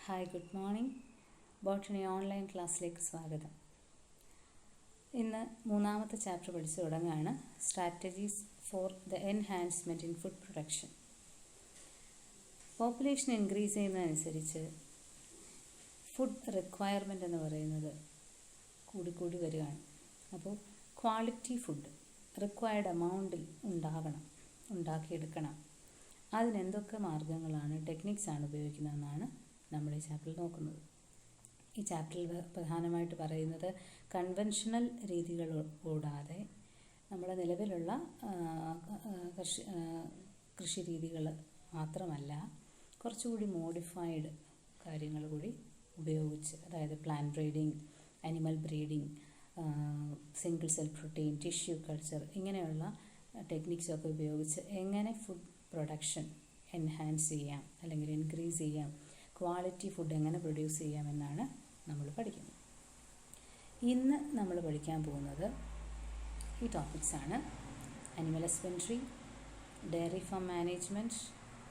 Hi, good morning. Botany online ക്ലാസ്സിലേക്ക് സ്വാഗതം. ഇന്ന് മൂന്നാമത്തെ ചാപ്റ്റർ പഠിച്ചു തുടങ്ങുകയാണ്. Strategies for the enhancement in food production. Population increase ചെയ്യുന്നതനുസരിച്ച് ഫുഡ് റിക്വയർമെൻ്റ് എന്ന് പറയുന്നത് കൂടിക്കൂടി വരികയാണ്. അപ്പോൾ ക്വാളിറ്റി ഫുഡ് റിക്വയർഡ് എമൗണ്ടിൽ ഉണ്ടാക്കിയെടുക്കണം. അതിനെന്തൊക്കെ മാർഗങ്ങളാണ്, ടെക്നിക്സാണ് ഉപയോഗിക്കുന്നതെന്നാണ് നമ്മൾ ഈ ചാപ്റ്ററിൽ നോക്കുന്നത്. ഈ ചാപ്റ്ററിൽ പ്രധാനമായിട്ട് പറയുന്നത് കൺവെൻഷണൽ രീതികൾ കൂടാതെ നമ്മുടെ നിലവിലുള്ള കൃഷി രീതികൾ മാത്രമല്ല, കുറച്ചുകൂടി മോഡിഫൈഡ് കാര്യങ്ങൾ കൂടി ഉപയോഗിച്ച്, അതായത് plant breeding, animal breeding, single cell protein, tissue culture, ഇങ്ങനെയുള്ള ടെക്നിക്സൊക്കെ ഉപയോഗിച്ച് എങ്ങനെ ഫുഡ് പ്രൊഡക്ഷൻ എൻഹാൻസ് ചെയ്യാം അല്ലെങ്കിൽ ഇൻക്രീസ് ചെയ്യാം, ക്വാളിറ്റി ഫുഡ് എങ്ങനെ പ്രൊഡ്യൂസ് ചെയ്യാമെന്നാണ് നമ്മൾ പഠിക്കുന്നത്. ഇന്ന് നമ്മൾ പഠിക്കാൻ പോകുന്നത് ഈ ടോപ്പിക്സാണ്: animal husbandry, dairy farm management,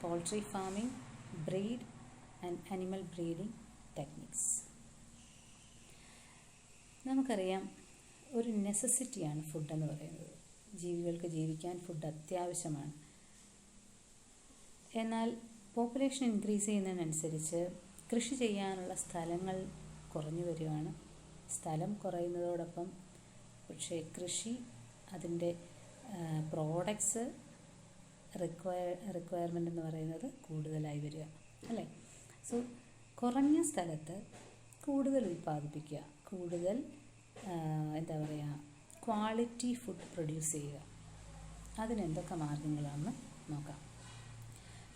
poultry farming, breed and animal breeding techniques. നമുക്കറിയാം, ഒരു നെസസിറ്റിയാണ് ഫുഡ് എന്ന് പറയുന്നത്. ജീവികൾക്ക് ജീവിക്കാൻ ഫുഡ് അത്യാവശ്യമാണ്. എന്നാൽ പോപ്പുലേഷൻ ഇൻക്രീസ് ചെയ്യുന്നതിനനുസരിച്ച് കൃഷി ചെയ്യാനുള്ള സ്ഥലങ്ങൾ കുറഞ്ഞു വരികയാണ്. സ്ഥലം കുറയുന്നതോടൊപ്പം പക്ഷേ കൃഷി, അതിൻ്റെ പ്രോഡക്ട്സ് റിക്വയർമെൻ്റ് എന്ന് പറയുന്നത് കൂടുതലായി വരിക, അല്ലേ? സോ കുറഞ്ഞ സ്ഥലത്ത് കൂടുതൽ ഉൽപ്പാദിപ്പിക്കുക, കൂടുതൽ ക്വാളിറ്റി ഫുഡ് പ്രൊഡ്യൂസ് ചെയ്യുക. അതിനെന്തൊക്കെ മാർഗങ്ങളാണെന്ന് നോക്കാം.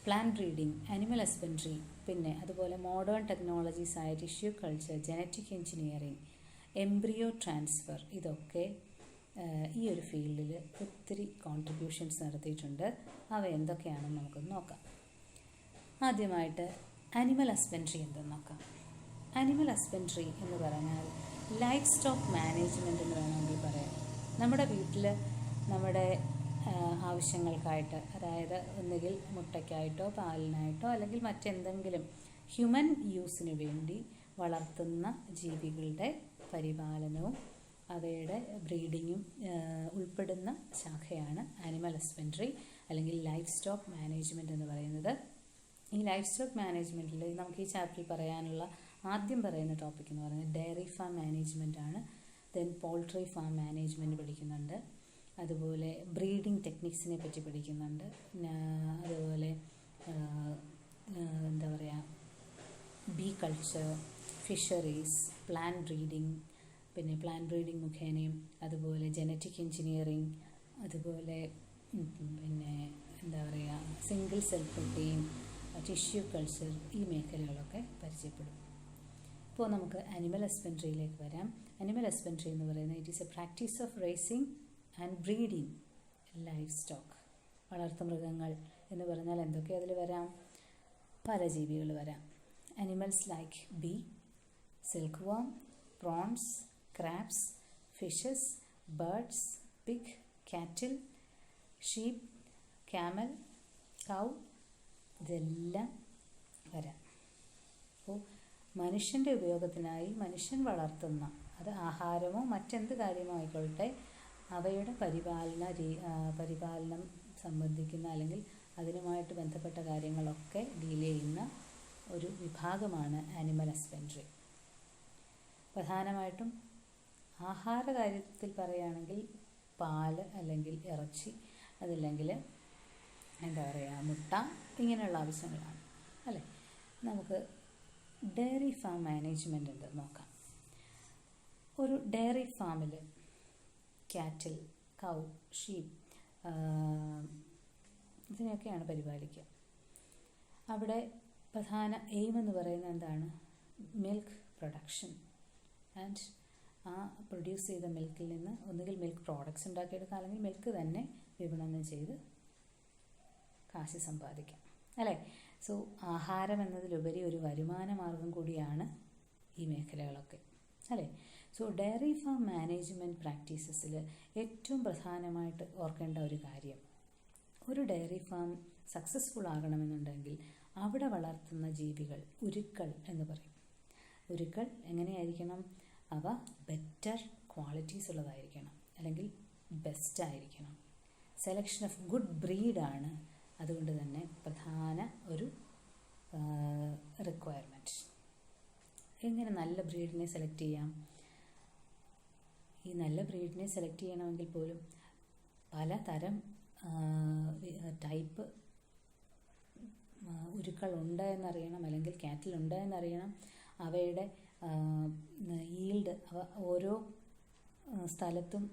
പ്ലാന്റ് ബ്രീഡിംഗ്, അനിമൽ ഹസ്ബൻഡറി, പിന്നെ അതുപോലെ മോഡേൺ ടെക്നോളജീസായ tissue culture, genetic engineering, embryo transfer, ഇതൊക്കെ ഈ ഒരു ഫീൽഡിൽ ഒത്തിരി കോൺട്രിബ്യൂഷൻസ് നടത്തിയിട്ടുണ്ട്. അവ എന്തൊക്കെയാണെന്ന് നമുക്കൊന്ന് നോക്കാം. ആദ്യമായിട്ട് അനിമൽ ഹസ്ബൻഡറി എന്തെന്ന് നോക്കാം. അനിമൽ ഹസ്ബൻഡറി എന്ന് പറഞ്ഞാൽ ലൈഫ് സ്റ്റോക്ക് മാനേജ്മെൻറ്റ് എന്ന് വേണമെങ്കിൽ പറയാം. നമ്മുടെ വീട്ടിൽ നമ്മുടെ ആവശ്യങ്ങൾക്കായിട്ട്, അതായത് ഒന്നുകിൽ മുട്ടയ്ക്കായിട്ടോ പാലിനായിട്ടോ അല്ലെങ്കിൽ മറ്റെന്തെങ്കിലും ഹ്യൂമൻ യൂസിന് വേണ്ടി വളർത്തുന്ന ജീവികളുടെ പരിപാലനവും അവയുടെ ബ്രീഡിങ്ങും ഉൾപ്പെടുന്ന ശാഖയാണ് അനിമൽ ഹസ്ബൻഡറി അല്ലെങ്കിൽ ലൈഫ് സ്റ്റോക്ക് മാനേജ്മെൻറ്റ് എന്ന് പറയുന്നത്. ഈ ലൈഫ് സ്റ്റോക്ക് മാനേജ്മെൻറ്റിൽ നമുക്ക് ഈ ചാപ്റ്ററിൽ പറയാനുള്ള ആദ്യം പറയുന്ന ടോപ്പിക് എന്ന് പറയുന്നത് ഡയറി ഫാം മാനേജ്മെൻ്റ് ആണ്. ദെൻ പോൾട്രി ഫാം മാനേജ്മെൻറ്റ് പഠിക്കുന്നുണ്ട്. അതുപോലെ ബ്രീഡിംഗ് ടെക്നിക്സിനെ പറ്റി പഠിക്കുന്നുണ്ട്. അതുപോലെ bee culture, fisheries, plant breeding, പിന്നെ പ്ലാന്റ് ബ്രീഡിംഗ് മുഖേനയും അതുപോലെ ജനറ്റിക് എഞ്ചിനീയറിംഗ്, അതുപോലെ പിന്നെ single cell protein, tissue culture, ഈ മേഖലകളൊക്കെ പരിചയപ്പെടും. ഇപ്പോൾ നമുക്ക് അനിമൽ ഹസ്ബൻഡറിയിലേക്ക് വരാം. അനിമൽ ഹസ്ബൻഡറി എന്ന് പറയുന്നത് it is a practice of raising and breeding livestock. വളർത്തുമൃഗങ്ങൾ എന്ന് പറഞ്ഞാൽ എന്തൊക്കെ അതിൽ വരാം? പല ജീവികൾ വരാം. Animals like bee, silkworm, prawns, crabs, fishes, birds, pig, cattle, sheep, camel, cow, ഇതെല്ലാം വരാം. അപ്പോൾ മനുഷ്യൻ്റെ ഉപയോഗത്തിനായി മനുഷ്യൻ വളർത്തുന്ന, അത് ആഹാരമോ മറ്റെന്ത് കാര്യമോ ആയിക്കൊള്ളട്ടെ, അവയുടെ പരിപാലനം സംബന്ധിക്കുന്ന അല്ലെങ്കിൽ അതിനുമായിട്ട് ബന്ധപ്പെട്ട കാര്യങ്ങളൊക്കെ ഡീൽ ചെയ്യുന്ന ഒരു വിഭാഗമാണ് അനിമൽ ഹസ്ബൻഡറി. പ്രധാനമായിട്ടും ആഹാര കാര്യത്തിൽ പറയുകയാണെങ്കിൽ പാല് അല്ലെങ്കിൽ ഇറച്ചി, അതല്ലെങ്കിൽ മുട്ട, ഇങ്ങനെയുള്ള ആവശ്യങ്ങളാണ്, അല്ലേ? നമുക്ക് ഡയറി ഫാം മാനേജ്മെൻറ്റ് എന്ത് നോക്കാം. ഒരു ഡയറി ഫാമിൽ കാറ്റിൽ, കൗ, ഷീപ്പ്, ഇതിനെയൊക്കെയാണ് പരിപാലിക്കുക. അവിടെ പ്രധാന എയിം എന്ന് പറയുന്നത് എന്താണ്? Milk production. ആൻഡ് ആ പ്രൊഡ്യൂസ് ചെയ്ത മിൽക്കിൽ നിന്ന് ഒന്നുകിൽ മിൽക്ക് പ്രോഡക്ട്സ് ഉണ്ടാക്കിയെടുക്കാം, അല്ലെങ്കിൽ മിൽക്ക് തന്നെ വിപണനം ചെയ്ത് കാശ് സമ്പാദിക്കാം, അല്ലേ? സോ ആഹാരം എന്നതിലുപരി ഒരു വരുമാന മാർഗം കൂടിയാണ് ഈ മേഖലകളൊക്കെ, അല്ലേ? സോ ഡയറി ഫാം മാനേജ്മെൻറ്റ് പ്രാക്ടീസസിൽ ഏറ്റവും പ്രധാനമായിട്ട് ഓർക്കേണ്ട ഒരു കാര്യം, ഒരു ഡയറി ഫാം സക്സസ്ഫുൾ ആകണമെന്നുണ്ടെങ്കിൽ അവിടെ വളർത്തുന്ന ജീവികൾ ഉരുക്കൾ എന്ന് പറയും. ഉരുക്കൾ എങ്ങനെയായിരിക്കണം? അവ ബെറ്റർ ക്വാളിറ്റീസ് ഉള്ളതായിരിക്കണം, അല്ലെങ്കിൽ ബെസ്റ്റ് ആയിരിക്കണം. സെലക്ഷൻ ഓഫ് ഗുഡ് ബ്രീഡാണ് അതുകൊണ്ട് തന്നെ പ്രധാന ഒരു റിക്വയർമെൻറ്റ്. എങ്ങനെ നല്ല ബ്രീഡിനെ സെലക്ട് ചെയ്യാം? ഈ നല്ല ബ്രീഡിനെ സെലക്ട് ചെയ്യണമെങ്കിൽ പോലും പലതരം ടൈപ്പ് ഉരുക്കളുണ്ട് എന്നറിയണം, അല്ലെങ്കിൽ കാറ്റിലുണ്ട് എന്നറിയണം. അവയുടെ ഈൽഡ്, ഓരോ സ്ഥലത്തും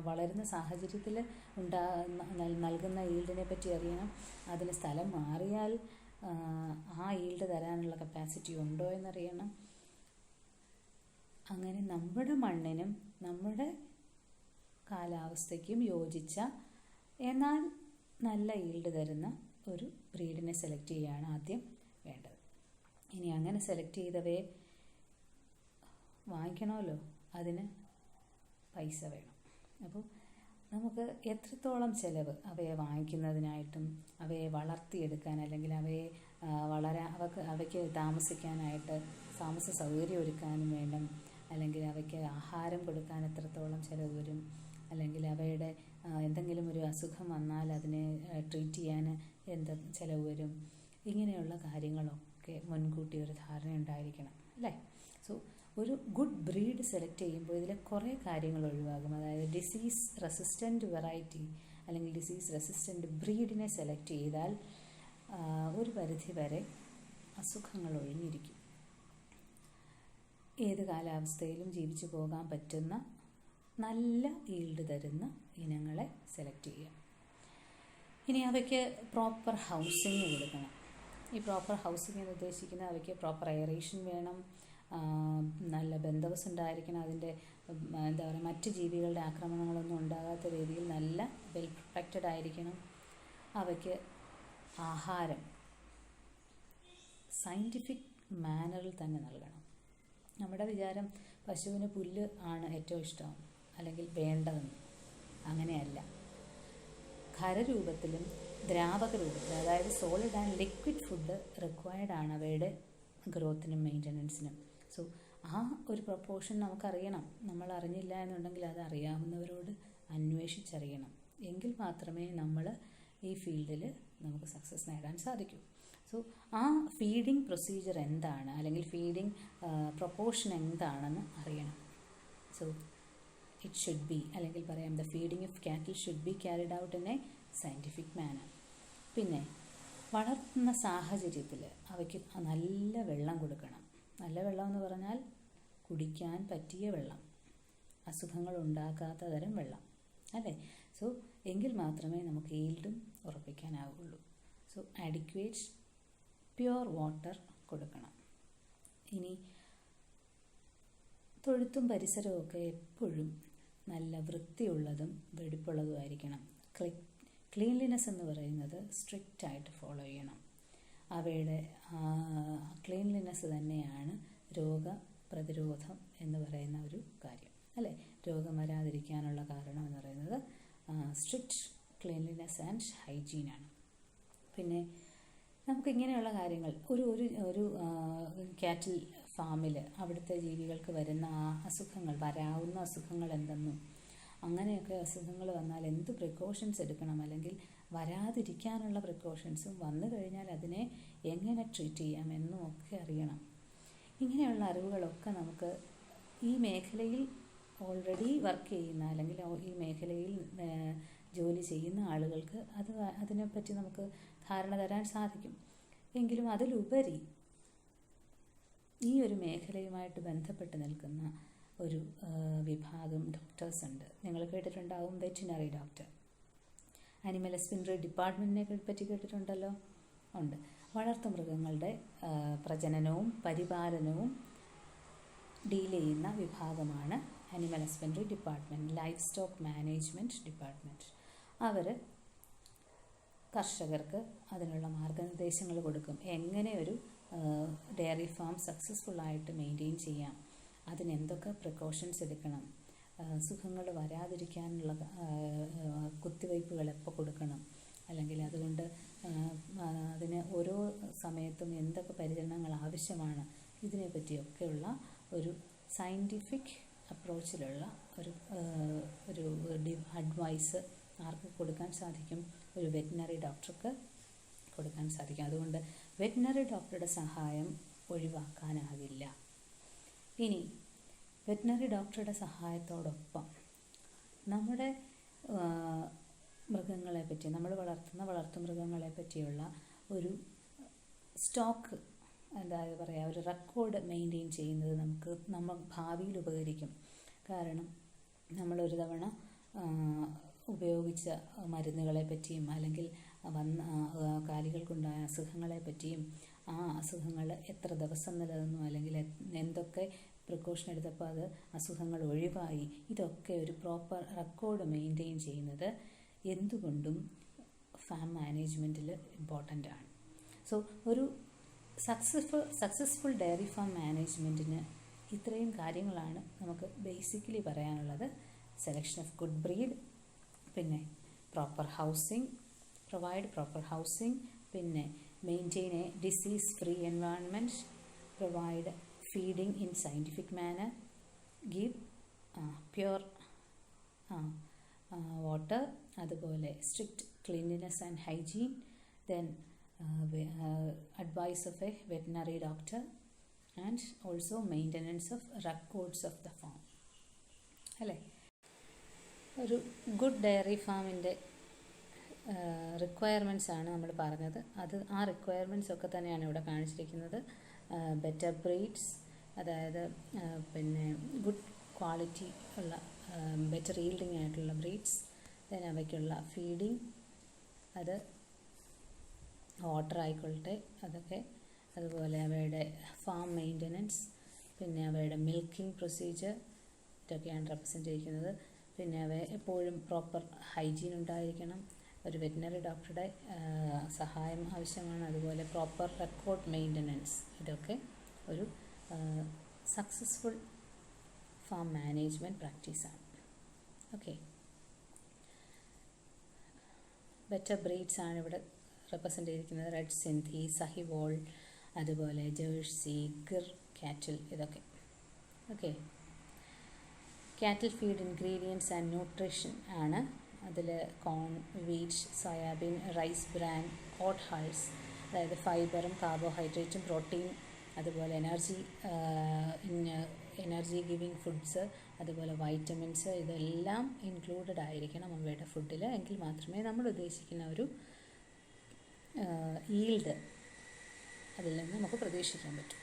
വളരുന്ന സാഹചര്യത്തിൽ നൽകുന്ന ഈൽഡിനെ പറ്റി അറിയണം. അതിന് സ്ഥലം മാറിയാൽ ആ ഈൽഡ് തരാനുള്ള കപ്പാസിറ്റി ഉണ്ടോ എന്നറിയണം. അങ്ങനെ നമ്മുടെ മണ്ണിനും നമ്മുടെ കാലാവസ്ഥയ്ക്കും യോജിച്ച എന്നാൽ നല്ല ഈൽഡ് തരുന്ന ഒരു ബ്രീഡിനെ സെലക്ട് ചെയ്യുകയാണ് ആദ്യം വേണ്ടത്. ഇനി അങ്ങനെ സെലക്ട് ചെയ്തവയെ വാങ്ങിക്കണമല്ലോ, അതിന് പൈസ വേണം. അപ്പോൾ നമുക്ക് എത്രത്തോളം ചിലവ് അവയെ വാങ്ങിക്കുന്നതിനായിട്ടും അവയെ വളർത്തിയെടുക്കാൻ, അല്ലെങ്കിൽ അവയെ അവയ്ക്ക് താമസിക്കാനായിട്ട് താമസ സൗകര്യം ഒരുക്കാനും വേണം, അല്ലെങ്കിൽ അവയ്ക്ക് ആഹാരം കൊടുക്കാൻ എത്രത്തോളം ചിലവ് വരും, അല്ലെങ്കിൽ അവയുടെ എന്തെങ്കിലും ഒരു അസുഖം വന്നാൽ അതിനെ ട്രീറ്റ് ചെയ്യാൻ എന്ത് ചിലവ് വരും, ഇങ്ങനെയുള്ള കാര്യങ്ങളൊക്കെ മുൻകൂട്ടി ഒരു ധാരണ ഉണ്ടായിരിക്കണം അല്ലേ. സോ ഒരു ഗുഡ് ബ്രീഡ് സെലക്ട് ചെയ്യുമ്പോൾ ഇതിലെ കുറേ കാര്യങ്ങൾ ഒഴിവാകും. അതായത് ഡിസീസ് റെസിസ്റ്റൻറ്റ് വെറൈറ്റി അല്ലെങ്കിൽ ഡിസീസ് റെസിസ്റ്റൻറ്റ് ബ്രീഡിനെ സെലക്ട് ചെയ്താൽ ഒരു പരിധി വരെ അസുഖങ്ങൾ ഒഴിഞ്ഞിരിക്കും. ഏത് കാലാവസ്ഥയിലും ജീവിച്ചു പോകാൻ പറ്റുന്ന നല്ല ഈൽഡ് തരുന്ന ഇനങ്ങളെ സെലക്ട് ചെയ്യുക. ഇനി അവയ്ക്ക് പ്രോപ്പർ ഹൗസിങ് കൊടുക്കണം. ഈ പ്രോപ്പർ ഹൗസിങ് എന്ന് ഉദ്ദേശിക്കുന്നത് അവയ്ക്ക് പ്രോപ്പർ എയറേഷൻ വേണം, നല്ല ബന്ധവസ് ഉണ്ടായിരിക്കണം, അതിൻ്റെ എന്താ പറയുക മറ്റ് ജീവികളുടെ ആക്രമണങ്ങളൊന്നും ഉണ്ടാകാത്ത രീതിയിൽ നല്ല വെൽ പ്രൊട്ടക്റ്റഡ് ആയിരിക്കണം. അവയ്ക്ക് ആഹാരം സയൻറ്റിഫിക് മാനറിൽ തന്നെ നൽകണം. നമ്മുടെ വിചാരം പശുവിന് പുല്ല് ആണ് ഏറ്റവും ഇഷ്ടം അല്ലെങ്കിൽ വേണ്ടതെന്ന്. അങ്ങനെയല്ല. ഖരരൂപത്തിലും ദ്രാവക രൂപത്തിലും, അതായത് solid and liquid food required ആണ് അവയുടെ ഗ്രോത്തിനും മെയിൻ്റനൻസിനും. സോ ആ ഒരു പ്രൊപ്പോർഷൻ നമുക്കറിയണം. നമ്മൾ അറിഞ്ഞില്ല എന്നുണ്ടെങ്കിൽ അത് അറിയാവുന്നവരോട് അന്വേഷിച്ചറിയണം. എങ്കിൽ മാത്രമേ നമ്മൾ ഈ ഫീൽഡിൽ നമുക്ക് സക്സസ് നേടാൻ സാധിക്കൂ. സോ ആ ഫീഡിങ് പ്രൊസീജിയർ എന്താണ്, അല്ലെങ്കിൽ ഫീഡിങ് പ്രൊപ്പോർഷൻ എന്താണെന്ന് അറിയണം. സോ ഇറ്റ് ഷുഡ് ബി, അല്ലെങ്കിൽ പറയാം the feeding of cattle should be carried out in a scientific manner. പിന്നെ വളർത്തുന്ന സാഹചര്യത്തിൽ അവയ്ക്ക് നല്ല വെള്ളം കൊടുക്കണം. നല്ല വെള്ളം എന്ന് പറഞ്ഞാൽ കുടിക്കാൻ പറ്റിയ വെള്ളം, അസുഖങ്ങൾ ഉണ്ടാക്കാത്ത തരം വെള്ളം അല്ലേ. സോ എങ്കിൽ മാത്രമേ നമുക്ക് ഈൽഡും ഉറപ്പിക്കാനാവുള്ളൂ. സോ ആഡിക്വേറ്റ് പ്യുവർ വാട്ടർ കൊടുക്കണം. ഇനി തൊഴുത്തും പരിസരവും ഒക്കെ എപ്പോഴും നല്ല വൃത്തിയുള്ളതും വെടിപ്പുള്ളതുമായിരിക്കണം. ക്ലീൻലിനെസ് എന്ന് പറയുന്നത് സ്ട്രിക്റ്റായിട്ട് ഫോളോ ചെയ്യണം. അവയുടെ ക്ലീൻലിനെസ് തന്നെയാണ് രോഗപ്രതിരോധം എന്ന് പറയുന്ന ഒരു കാര്യം അല്ലേ. രോഗം വരാതിരിക്കാനുള്ള കാരണം എന്ന് പറയുന്നത് സ്ട്രിക്റ്റ് ക്ലീൻലിനെസ് ആൻഡ് ഹൈജീനാണ്. പിന്നെ നമുക്കിങ്ങനെയുള്ള കാര്യങ്ങൾ ഒരു കാറ്റിൽ ഫാമിൽ അവിടുത്തെ ജീവികൾക്ക് വരുന്ന അസുഖങ്ങൾ, വരാവുന്ന അസുഖങ്ങൾ എന്തെന്നും, അങ്ങനെയൊക്കെ അസുഖങ്ങൾ വന്നാൽ എന്ത് പ്രിക്കോഷൻസ് എടുക്കണം, അല്ലെങ്കിൽ വരാതിരിക്കാനുള്ള പ്രിക്കോഷൻസും, വന്നു കഴിഞ്ഞാൽ അതിനെ എങ്ങനെ ട്രീറ്റ് ചെയ്യാം എന്നും ഒക്കെ അറിയണം. ഇങ്ങനെയുള്ള അറിവുകളൊക്കെ നമുക്ക് ഈ മേഖലയിൽ ഓൾറെഡി വർക്ക് ചെയ്യുന്ന, അല്ലെങ്കിൽ ഈ മേഖലയിൽ ജോലി ചെയ്യുന്ന ആളുകൾക്ക് അതിനെപ്പറ്റി നമുക്ക് ധാരണ തരാൻ സാധിക്കും. എങ്കിലും അതിലുപരി ഈ ഒരു മേഖലയുമായിട്ട് ബന്ധപ്പെട്ട് നിൽക്കുന്ന ഒരു വിഭാഗം ഡോക്ടേഴ്സ് ഉണ്ട്. നിങ്ങൾ കേട്ടിട്ടുണ്ടാവും വെറ്റിനറി ഡോക്ടർ. അനിമൽ ഹസ്ബൻഡറി ഡിപ്പാർട്ട്മെൻറ്റിനെ പറ്റി കേട്ടിട്ടുണ്ടല്ലോ. ഉണ്ട്. വളർത്തുമൃഗങ്ങളുടെ പ്രജനനവും പരിപാലനവും ഡീൽ ചെയ്യുന്ന വിഭാഗമാണ് animal husbandry department, livestock management department. അവർ കർഷകർക്ക് അതിനുള്ള മാർഗനിർദ്ദേശങ്ങൾ കൊടുക്കും. എങ്ങനെ ഒരു ഡയറി ഫാം സക്സസ്ഫുള്ളായിട്ട് മെയിൻറ്റെയിൻ ചെയ്യാം, അതിനെന്തൊക്കെ പ്രിക്കോഷൻസ് എടുക്കണം, സുഖങ്ങൾ വരാതിരിക്കാനുള്ള കുത്തിവയ്പ്പുകൾ എപ്പോൾ കൊടുക്കണം, അല്ലെങ്കിൽ അതുകൊണ്ട് അതിന് ഓരോ സമയത്തും എന്തൊക്കെ പരിചരണങ്ങൾ ആവശ്യമാണ്, ഇതിനെപ്പറ്റിയൊക്കെയുള്ള ഒരു സയൻറ്റിഫിക് അപ്രോച്ചിലുള്ള ഒരു അഡ്വൈസ് ആർക്ക് കൊടുക്കാൻ സാധിക്കും? ഒരു വെറ്റിനറി ഡോക്ടർക്ക് കൊടുക്കാൻ സാധിക്കും. അതുകൊണ്ട് വെറ്റിനറി ഡോക്ടറുടെ സഹായം ഒഴിവാക്കാനാകില്ല. ഇനി വെറ്റിനറി ഡോക്ടറുടെ സഹായത്തോടൊപ്പം നമ്മുടെ മൃഗങ്ങളെ പറ്റി, നമ്മൾ വളർത്തുന്ന വളർത്തുമൃഗങ്ങളെ പറ്റിയുള്ള ഒരു സ്റ്റോക്ക്, എന്താ പറയുക, ഒരു റെക്കോർഡ് മെയിൻറ്റെയിൻ ചെയ്യുന്നത് നമ്മൾ ഭാവിയിൽ ഉപകരിക്കും. കാരണം നമ്മളൊരു തവണ ഉപയോഗിച്ച മരുന്നുകളെ പറ്റിയും അല്ലെങ്കിൽ കാലികൾക്കുണ്ടായ അസുഖങ്ങളെ പറ്റിയും ആ അസുഖങ്ങൾ എത്ര ദിവസം നിലനിന്നു അല്ലെങ്കിൽ എന്തൊക്കെ പ്രിക്കോഷൻ എടുത്തപ്പോൾ അത് അസുഖങ്ങൾ ഒഴിവായി, ഇതൊക്കെ ഒരു പ്രോപ്പർ റെക്കോർഡ് മെയിൻറ്റെയിൻ ചെയ്യുന്നത് എന്തുകൊണ്ടും ഫാം മാനേജ്മെൻറ്റിൽ ഇമ്പോർട്ടൻ്റ് ആണ്. സോ ഒരു സക്സസ്ഫുൾ ഡയറി ഫാം മാനേജ്മെൻറ്റിന് ഇത്രയും കാര്യങ്ങളാണ് നമുക്ക് ബേസിക്കലി പറയാനുള്ളത്. സെലക്ഷൻ ഓഫ് ഗുഡ് ബ്രീഡ്, പിന്നെ പ്രൊവൈഡ് പ്രോപ്പർ ഹൗസിംഗ്, പിന്നെ maintain a disease free environment, provide feeding in scientific manner, give pure water, അതുപോലെ strict cleanliness and hygiene, then advice of a veterinary doctor, and also maintenance of records of the farm. അല്ലേ? ഒരു good diary ഫാമിൻ്റെ requirements ആണ് നമ്മൾ പറഞ്ഞത്. ആ requirements ഒക്കെ തന്നെയാണ് ഇവിടെ കാണിച്ചിരിക്കുന്നത്. ബെറ്റർ ബ്രീഡ്സ്, അതായത് പിന്നെ ഗുഡ് ക്വാളിറ്റി ഉള്ള ബെറ്റർ ഈൽഡിങ് ആയിട്ടുള്ള ബ്രീഡ്സ്, ദെൻ അവയ്ക്കുള്ള ഫീഡിങ്, അത് വാട്ടർ ആയിക്കൊള്ളട്ടെ അതൊക്കെ, അതുപോലെ അവയുടെ ഫാം മെയിൻ്റനൻസ്, പിന്നെ അവയുടെ മിൽക്കിംഗ് പ്രൊസീജിയർ, ഇതൊക്കെയാണ് റെപ്രസെൻ്റ് ചെയ്യിക്കുന്നത്. പിന്നെ അവ എപ്പോഴും പ്രോപ്പർ ഹൈജീൻ ഉണ്ടായിരിക്കണം, ഒരു വെറ്റിനറി ഡോക്ടറുടെ സഹായം ആവശ്യമാണ്, അതുപോലെ പ്രോപ്പർ റെക്കോർഡ് മെയിൻ്റനൻസ്, ഇതൊക്കെ ഒരു സക്സസ്ഫുൾ ഫാം മാനേജ്മെൻറ്റ് പ്രാക്ടീസാണ്. ഓക്കെ, ബെറ്റർ ബ്രീഡ്സ് ആണ് ഇവിടെ റെപ്രസെൻ്റ് ചെയ്തിരിക്കുന്നത്. റെഡ് സിന്ധി, സഹിവോൾ, അതുപോലെ ജേഴ്സി, ഗിർ കാറ്റിൽ, ഇതൊക്കെ. ഓക്കെ, കാറ്റിൽ ഫീഡ് ഇൻഗ്രീഡിയൻസ് ആൻഡ് ന്യൂട്രീഷൻ ആണ്. അതിൽ കോൺ, വീറ്റ്, സോയാബീൻ, റൈസ് ബ്രാൻ, ഓട്ട് ഹൾസ്, അതായത് ഫൈബറും കാർബോഹൈഡ്രേറ്റും പ്രോട്ടീൻ, അതുപോലെ എനർജി ഗിവിങ് ഫുഡ്സ്, അതുപോലെ വൈറ്റമിൻസ്, ഇതെല്ലാം ഇൻക്ലൂഡഡ് ആയിരിക്കണം അവയുടെ ഫുഡിൽ. എങ്കിൽ മാത്രമേ നമ്മൾ ഉദ്ദേശിക്കുന്ന ഒരു ഈൽഡ് അതിൽ നിന്ന് നമുക്ക് പ്രതീക്ഷിക്കാൻ പറ്റും.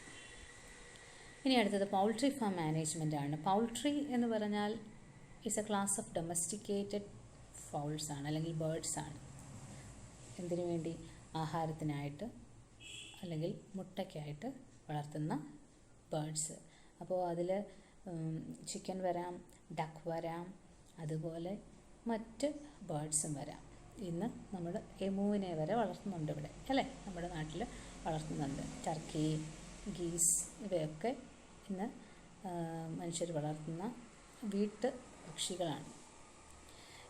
ഇനി അടുത്തത് പൗൾട്രി ഫാം മാനേജ്മെൻ്റ് ആണ്. പൗൾട്രി എന്ന് പറഞ്ഞാൽ it's A class of domesticated fouls ആണ്, അല്ലെങ്കിൽ ബേർഡ്സ് ആണ്. എന്തിനു വേണ്ടി? ആഹാരത്തിനായിട്ട് അല്ലെങ്കിൽ മുട്ടയ്ക്കായിട്ട് വളർത്തുന്ന ബേർഡ്സ്. അപ്പോൾ അതിൽ ചിക്കൻ വരാം, ഡക്ക് വരാം, അതുപോലെ മറ്റ് ബേർഡ്സും വരാം. ഇന്ന് നമ്മൾ എമുവിനെ വരെ വളർത്തുന്നുണ്ട് ഇവിടെ, അല്ലേ? നമ്മുടെ നാട്ടിൽ വളർത്തുന്നുണ്ട്. ടർക്കി, ഗീസ്, ഇവയൊക്കെ ഇന്ന് മനുഷ്യർ വളർത്തുന്ന വീട്ട് പക്ഷികളാണ്.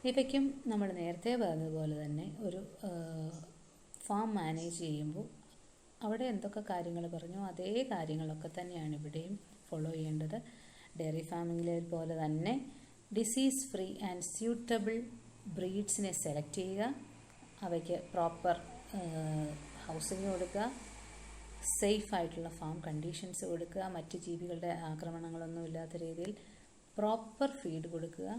ഇവയ്ക്കും നമ്മൾ നേരത്തെ പറഞ്ഞതുപോലെ തന്നെ ഒരു ഫാം മാനേജ് ചെയ്യുമ്പോൾ അവിടെ എന്തൊക്കെ കാര്യങ്ങൾ പറഞ്ഞോ അതേ കാര്യങ്ങളൊക്കെ തന്നെയാണ് ഇവിടെയും ഫോളോ ചെയ്യേണ്ടത്. ഡയറി ഫാമിങ്ങിലെ പോലെ തന്നെ ഡിസീസ് ഫ്രീ ആൻഡ് സ്യൂട്ടബിൾ ബ്രീഡ്സിനെ സെലക്ട് ചെയ്യുക, അവയ്ക്ക് പ്രോപ്പർ ഹൗസിങ് കൊടുക്കുക, സേഫ് ആയിട്ടുള്ള ഫാം കണ്ടീഷൻസ് കൊടുക്കുക, മറ്റ് ജീവികളുടെ ആക്രമണങ്ങളൊന്നും ഇല്ലാത്ത രീതിയിൽ പ്രോപ്പർ ഫീഡ് കൊടുക്കുക,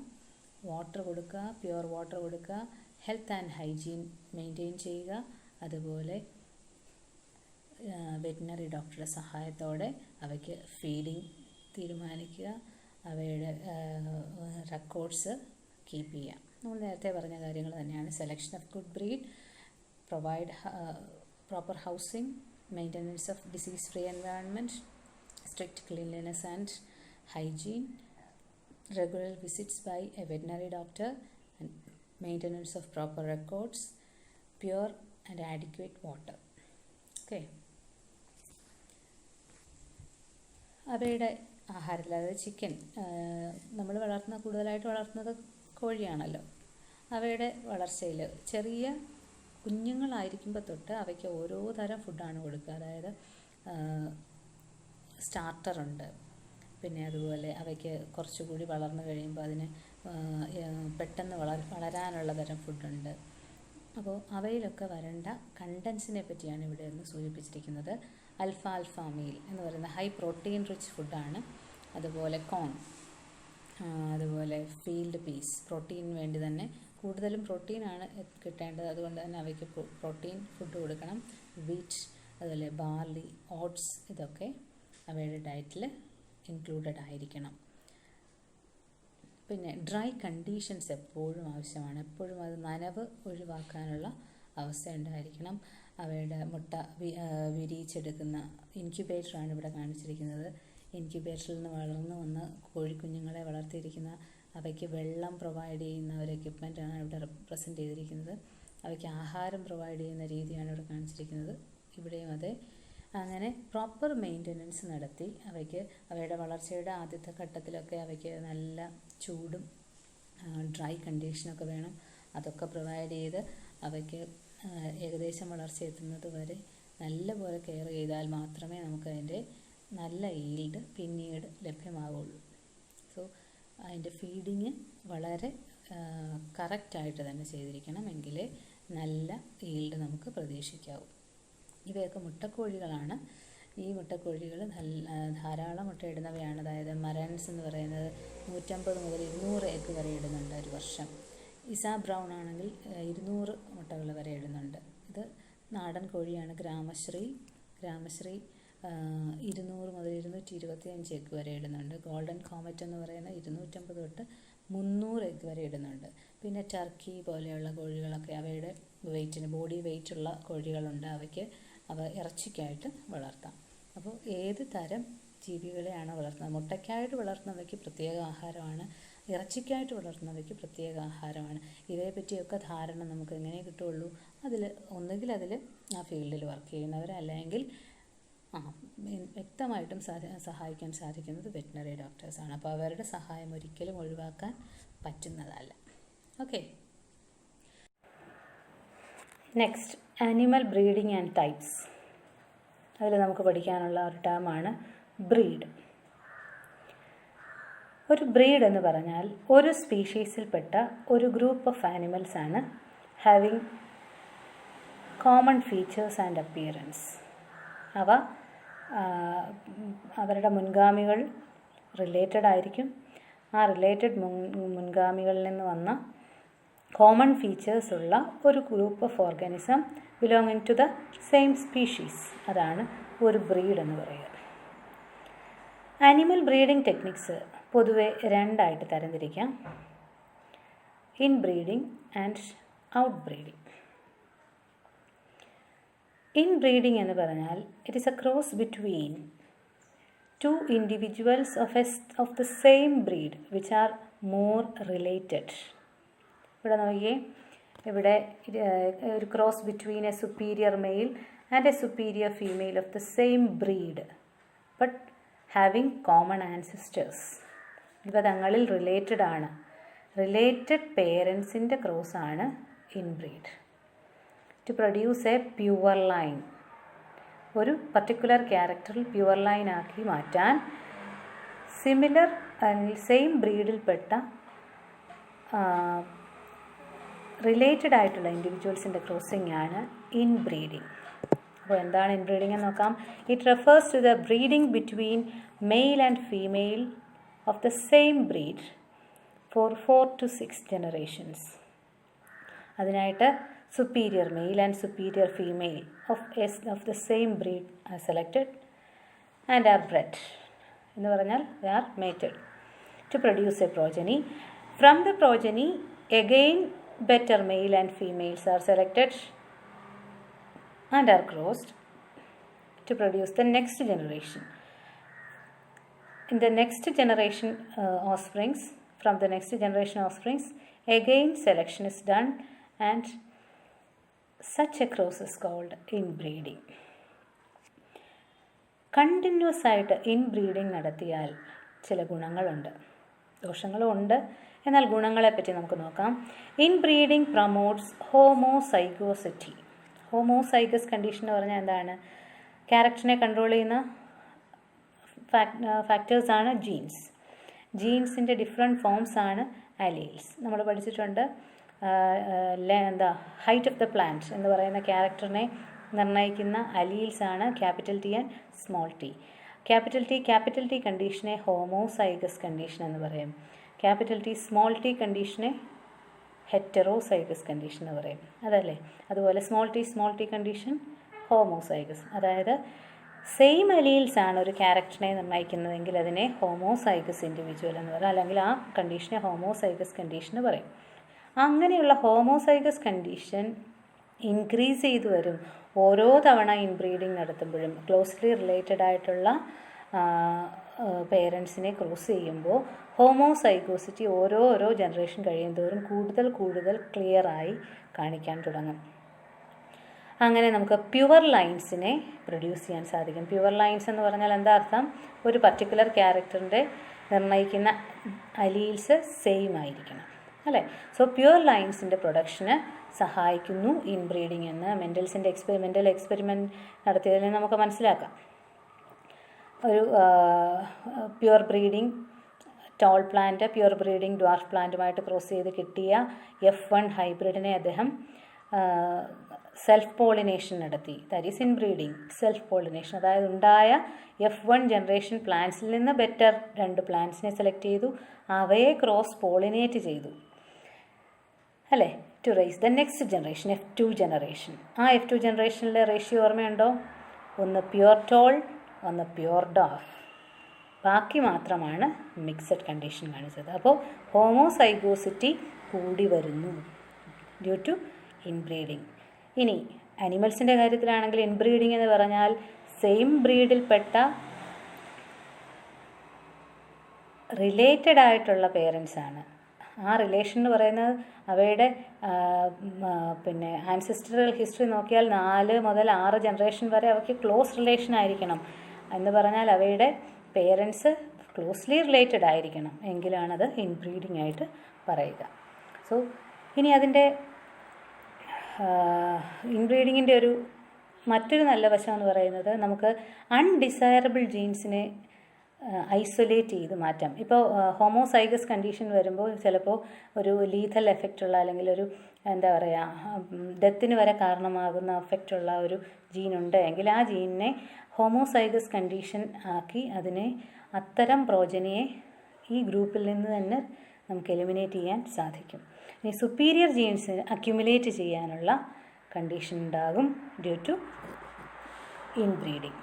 വാട്ടർ കൊടുക്കുക, പ്യുവർ വാട്ടർ കൊടുക്കുക, ഹെൽത്ത് ആൻഡ് ഹൈജീൻ മെയിൻറ്റെയിൻ ചെയ്യുക, അതുപോലെ വെറ്റിനറി ഡോക്ടറുടെ സഹായത്തോടെ അവയ്ക്ക് ഫീഡിങ് തീരുമാനിക്കുക, അവയുടെ റെക്കോർഡ്സ് കീപ്പ് ചെയ്യുക. നമ്മൾ നേരത്തെ പറഞ്ഞ കാര്യങ്ങൾ തന്നെയാണ്. Selection of good breed, provide proper housing, maintenance of disease free environment, strict cleanliness and hygiene, regular visits by a veterinary doctor, and maintenance of proper records, pure and adequate water. Okay. അവയുടെ ആഹാരത്തിൽ, അതായത് chicken നമ്മൾ കൂടുതലായിട്ട് വളർത്തുന്നത് കോഴിയാണല്ലോ. അവയുടെ വളർച്ചയിൽ ചെറിയ കുഞ്ഞുങ്ങളായിരിക്കുമ്പോൾ തൊട്ട് അവയ്ക്ക് ഓരോ തരം ഫുഡാണ് കൊടുക്കുക. അതായത് സ്റ്റാർട്ടറുണ്ട്, പിന്നെ അതുപോലെ അവയ്ക്ക് കുറച്ചുകൂടി വളർന്നു കഴിയുമ്പോൾ അതിന് പെട്ടെന്ന് വളരാനുള്ള തരം ഫുഡുണ്ട്. അപ്പോൾ അവയിലൊക്കെ വരേണ്ട കണ്ടൻസിനെ പറ്റിയാണ് ഇവിടെ ഒന്ന് സൂചിപ്പിച്ചിരിക്കുന്നത്. അൽഫാൽഫ മീൽ എന്ന് പറയുന്ന ഹൈ പ്രോട്ടീൻ റിച്ച് ഫുഡാണ്. അതുപോലെ കോൺ, അതുപോലെ ഫീൽഡ് പീസ്, പ്രോട്ടീന് വേണ്ടി തന്നെ കൂടുതലും പ്രോട്ടീനാണ് കിട്ടേണ്ടത്, അതുകൊണ്ട് തന്നെ അവയ്ക്ക് പ്രോട്ടീൻ ഫുഡ് കൊടുക്കണം. വീറ്റ്, അതുപോലെ ബാർലി, ഓട്സ്, ഇതൊക്കെ അവയുടെ ഡയറ്റിൽ ഇൻക്ലൂഡഡ് ആയിരിക്കണം. പിന്നെ ഡ്രൈ കണ്ടീഷൻസ് എപ്പോഴും ആവശ്യമാണ്. എപ്പോഴും അത് നനവ് ഒഴിവാക്കാനുള്ള അവസ്ഥ ഉണ്ടായിരിക്കണം. അവയുടെ മുട്ട വിരിയിച്ചെടുക്കുന്ന ഇൻക്യുബേറ്ററാണ് ഇവിടെ കാണിച്ചിരിക്കുന്നത്. ഇൻക്യുബേറ്ററിൽ നിന്ന് വളർന്നു വന്ന് കോഴിക്കുഞ്ഞുങ്ങളെ വളർത്തിയിരിക്കുന്ന അവയ്ക്ക് വെള്ളം പ്രൊവൈഡ് ചെയ്യുന്ന ഒരു എക്യുപ്മെൻറ്റാണ് ഇവിടെ റെപ്രസെൻ്റ് ചെയ്തിരിക്കുന്നത്. അവയ്ക്ക് ആഹാരം പ്രൊവൈഡ് ചെയ്യുന്ന രീതിയാണ് ഇവിടെ കാണിച്ചിരിക്കുന്നത്. ഇവിടെയും അതെ. അങ്ങനെ പ്രോപ്പർ മെയിൻ്റനൻസ് നടത്തി അവയ്ക്ക് അവയുടെ വളർച്ചയുടെ ആദ്യത്തെ ഘട്ടത്തിലൊക്കെ അവയ്ക്ക് നല്ല ചൂടും ഡ്രൈ കണ്ടീഷനൊക്കെ വേണം. അതൊക്കെ പ്രൊവൈഡ് ചെയ്ത് അവയ്ക്ക് ഏകദേശം വളർച്ച എത്തുന്നത് വരെ നല്ലപോലെ കെയർ ചെയ്താൽ മാത്രമേ നമുക്കതിൻ്റെ നല്ല ഈൽഡ് പിന്നീട് ലഭ്യമാവുള്ളൂ. സോ അതിൻ്റെ ഫീഡിങ് വളരെ കറക്റ്റായിട്ട് തന്നെ ചെയ്തിരിക്കണം, എങ്കിലേ നല്ല ഈൽഡ് നമുക്ക് പ്രതീക്ഷിക്കാവൂ. ഇവയൊക്കെ മുട്ടക്കോഴികളാണ്. ഈ മുട്ടക്കോഴികൾ ധാരാളം മുട്ടയിടുന്നവയാണ്. അതായത് മരൻസ് എന്ന് പറയുന്നത് 150 മുതൽ 200 എഗ്ഗ് വരെ ഇടുന്നുണ്ട് ഒരു വർഷം. ഇസ ബ്രൗൺ ആണെങ്കിൽ 200 മുട്ടകൾ വരെ ഇടുന്നുണ്ട്. ഇത് നാടൻ കോഴിയാണ്. ഗ്രാമശ്രീ 200 മുതൽ 225 എഗ്ഗ് വരെ ഇടുന്നുണ്ട്. ഗോൾഡൻ കോമറ്റ് എന്ന് പറയുന്ന 250 തൊട്ട് 300 എഗ്ഗ് വരെ ഇടുന്നുണ്ട്. പിന്നെ ടർക്കി പോലെയുള്ള കോഴികളൊക്കെ അവയുടെ വെയ്റ്റിന് ബോഡി വെയ്റ്റുള്ള കോഴികളുണ്ട്. അവ ഇറച്ചിക്കായിട്ട് വളർത്താം. അപ്പോൾ ഏത് തരം ജീവികളെയാണ് വളർത്തുന്നത്? മുട്ടയ്ക്കായിട്ട് വളർത്തുന്നവയ്ക്ക് പ്രത്യേക ആഹാരമാണ്, ഇറച്ചിക്കായിട്ട് വളർത്തുന്നവയ്ക്ക് പ്രത്യേക ആഹാരമാണ്. ഇവയെ പറ്റിയൊക്കെ ധാരണ നമുക്ക് എങ്ങനെ കിട്ടുള്ളൂ? ഒന്നുകിൽ ആ ഫീൽഡിൽ വർക്ക് ചെയ്യുന്നവരല്ലെങ്കിൽ വ്യക്തമായിട്ടും സഹായിക്കാൻ സാധിക്കുന്നത് വെറ്റിനറി ഡോക്ടേഴ്സാണ്. അപ്പോൾ അവരുടെ സഹായം ഒരിക്കലും ഒഴിവാക്കാൻ പറ്റുന്നതല്ല. Okay, next animal breeding and types. അതിൽ നമുക്ക് പഠിക്കാനുള്ള ഒരു ടേമാണ് ബ്രീഡ്. ഒരു ബ്രീഡ് എന്ന് പറഞ്ഞാൽ ഒരു സ്പീഷീസിൽപ്പെട്ട ഒരു ഗ്രൂപ്പ് ഓഫ് ആനിമൽസ് ആണ്, having common features and appearance. അവരുടെ മുൻഗാമികൾ റിലേറ്റഡ് ആയിരിക്കും. ആ റിലേറ്റഡ് മുൻഗാമികളിൽ നിന്ന് വന്ന കോമൺ ഫീച്ചേഴ്സ് ഉള്ള ഒരു group of organism belonging to the same species. അതാണ് ഒരു ബ്രീഡ് എന്ന് പറയുക. ആനിമൽ ബ്രീഡിംഗ് ടെക്നിക്സ് പൊതുവെ രണ്ടായിട്ട് തരംതിരിക്കാം: inbreeding and outbreeding. Inbreeding എന്ന് പറഞ്ഞാൽ it is a cross between two individuals of the same breed which are more related. ഇവിടെ നോക്കിയേ, ഇവിടെ ഒരു cross between a superior male and a superior female of the same breed but having common ancestors. ഇവ തങ്ങളിൽ related ആണ്. Related പേരൻസിൻ്റെ cross ആണ് inbreed. To produce a pure line, ഒരു പർട്ടിക്കുലർ ക്യാരക്ടറിൽ പ്യുവർ ലൈൻ ആക്കി മാറ്റാൻ സിമിലർ സെയിം ബ്രീഡിൽപ്പെട്ട റിലേറ്റഡ് ആയിട്ടുള്ള ഇൻഡിവിജ്വൽസിൻ്റെ ക്രോസിംഗ് ആണ് ഇൻബ്രീഡിംഗ്. അപ്പോൾ എന്താണ് ഇൻബ്രീഡിംഗ് എന്ന് നോക്കാം. It refers to the breeding between male and female of the same breed for 4 to 6 generations. അതിനായിട്ട് superior male and superior female of the same breed are selected and are bred. എന്ന് പറഞ്ഞാൽ they are mated to produce a progeny. From the progeny again better male and females are selected and are crossed to produce the next generation. In the next generation offsprings, from the next generation offsprings again selection is done and such a cross is called inbreeding. Continuous ആയിട്ട് inbreeding നടത്തിയാൽ ചില ഗുണങ്ങളുണ്ട്, ദോഷങ്ങളും ഉണ്ട്. എന്നാൽ ഗുണങ്ങളെപ്പറ്റി നമുക്ക് നോക്കാം. Inbreeding promotes homozygosity. Homozygous condition എന്ന് പറഞ്ഞാൽ എന്താണ്? ക്യാരക്ടറിനെ കൺട്രോൾ ചെയ്യുന്ന ഫാക്ടേഴ്സാണ് ജീൻസ്. ജീൻസിൻ്റെ ഡിഫറെൻറ്റ് ഫോംസ് ആണ് അലീൽസ്. നമ്മൾ പഠിച്ചിട്ടുണ്ട് ഹൈറ്റ് ഓഫ് ദ പ്ലാന്റ് എന്ന് പറയുന്ന ക്യാരക്ടറിനെ നിർണ്ണയിക്കുന്ന അലീൽസ് ആണ് capital T and small T. Capital T കണ്ടീഷനെ ഹോമോസൈഗസ് കണ്ടീഷൻ എന്ന് പറയും. ക്യാപിറ്റൽ ടി സ്മോൾ ടി കണ്ടീഷനെ ഹെറ്ററോസൈഗസ് കണ്ടീഷൻ എന്ന് പറയും. അതല്ലേ? അതുപോലെ സ്മോൾ ടി കണ്ടീഷൻ ഹോമോസൈഗസ്. അതായത് സെയിം അലീൽസ് ആണ് ഒരു ക്യാരക്ടറിനെ നിർണ്ണയിക്കുന്നതെങ്കിൽ അതിനെ ഹോമോസൈഗസ് ഇൻഡിവിജ്വൽ എന്ന് പറയും, അല്ലെങ്കിൽ ആ കണ്ടീഷനെ ഹോമോസൈഗസ് കണ്ടീഷൻ എന്ന് പറയും. അങ്ങനെയുള്ള ഹോമോസൈഗസ് കണ്ടീഷൻ ഇൻക്രീസ് ചെയ്തു വരും ഓരോ തവണ ഇൻബ്രീഡിങ് നടത്തുമ്പോഴും. ക്ലോസ്ലി റിലേറ്റഡ് ആയിട്ടുള്ള പേരൻസിനെ ക്രോസ് ചെയ്യുമ്പോൾ ഹോമോസൈഗോസിറ്റി ഓരോ ജനറേഷൻ കഴിയുന്തോറും കൂടുതൽ ക്ലിയറായി കാണിക്കാൻ തുടങ്ങും. അങ്ങനെ നമുക്ക് പ്യുവർ ലൈൻസിനെ പ്രൊഡ്യൂസ് ചെയ്യാൻ സാധിക്കും. പ്യുവർ ലൈൻസ് എന്ന് പറഞ്ഞാൽ എന്താ അർത്ഥം? ഒരു പർട്ടിക്കുലർ ക്യാരക്ടറിൻ്റെ നിർണ്ണയിക്കുന്ന അലീൽസ് സെയിം ആയിരിക്കണം, അല്ലേ? സോ പ്യുവർ ലൈൻസിൻ്റെ പ്രൊഡക്ഷന് സഹായിക്കുന്നു ഇൻബ്രീഡിംഗ് എന്ന് മെൻ്റൽ എക്സ്പെരിമെൻറ്റ് നടത്തിയതിൽ നമുക്ക് മനസ്സിലാക്കാം. ഒരു pure breeding tall plant pure breeding dwarf പ്ലാന്റുമായിട്ട് ക്രോസ് ചെയ്ത് കിട്ടിയ F1 ഹൈബ്രിഡിനെ അദ്ദേഹം സെൽഫ് പോളിനേഷൻ നടത്തി. That is inbreeding. Self pollination, അതായത് ഉണ്ടായ F1 ജനറേഷൻ പ്ലാന്റ്സിൽ നിന്ന് ബെറ്റർ 2 പ്ലാന്റ്സിനെ സെലക്ട് ചെയ്തു, അവയെ ക്രോസ് പോളിനേറ്റ് ചെയ്തു, അല്ലേ? To raise the next generation, F2 generation. ആ F2 ജനറേഷനിലെ റേഷ്യോ ഓർമ്മയുണ്ടോ? ഒന്ന് പ്യുവർ ടോൾ, ഒന്ന് പ്യുവർ ഡാഫ്. ബാക്കി മാത്രമാണ് മിക്സഡ് കണ്ടീഷൻ കാണിച്ചത്. അപ്പോൾ ഹോമോസൈഗോസിറ്റി കൂടി വരുന്നു ഡ്യൂ ടു ഇൻബ്രീഡിംഗ്. ഇനി അനിമൽസിൻ്റെ കാര്യത്തിലാണെങ്കിൽ ഇൻബ്രീഡിംഗ് എന്ന് പറഞ്ഞാൽ സെയിം ബ്രീഡിൽപ്പെട്ട റിലേറ്റഡ് ആയിട്ടുള്ള പേരൻസാണ്. ആ റിലേഷൻ എന്ന് പറയുന്നത് അവയുടെ ആൻസിസ്റ്ററൽ ഹിസ്റ്ററി നോക്കിയാൽ 4 മുതൽ 6 ജനറേഷൻ വരെ അവയ്ക്ക് ക്ലോസ് റിലേഷൻ ആയിരിക്കണം. എന്ന് പറഞ്ഞാൽ അവയുടെ പേരൻസ് ക്ലോസ്ലി റിലേറ്റഡ് ആയിരിക്കണം, എങ്കിലാണത് ഇൻബ്രീഡിംഗ് ആയിട്ട് പറയുക. സോ ഇനി അതിൻ്റെ ഇൻബ്രീഡിങ്ങിൻ്റെ മറ്റൊരു നല്ല വശം എന്ന് പറയുന്നത് നമുക്ക് അൺഡിസൈറബിൾ ജീൻസിനെ ഐസൊലേറ്റ് ചെയ്ത് മാറ്റാം. ഇപ്പോൾ ഹോമോസൈഗസ് കണ്ടീഷൻ വരുമ്പോൾ ചിലപ്പോൾ ഒരു ലീഥൽ എഫക്റ്റുള്ള അല്ലെങ്കിൽ ഒരു എന്താ പറയുക ഡെത്തിന് വരെ കാരണമാകുന്ന എഫക്റ്റുള്ള ഒരു ജീനുണ്ട് എങ്കിൽ ആ ജീനിനെ ഹോമോസൈഗസ് കണ്ടീഷൻ ആക്കി അത്തരം പ്രോജനിയെ ഈ ഗ്രൂപ്പിൽ നിന്ന് തന്നെ നമുക്ക് എലിമിനേറ്റ് ചെയ്യാൻ സാധിക്കും. ഇനി സുപ്പീരിയർ ജീൻസിന് അക്യുമുലേറ്റ് ചെയ്യാനുള്ള കണ്ടീഷൻ ഉണ്ടാകും ഡ്യൂ ടു ഇൻബ്രീഡിംഗ്.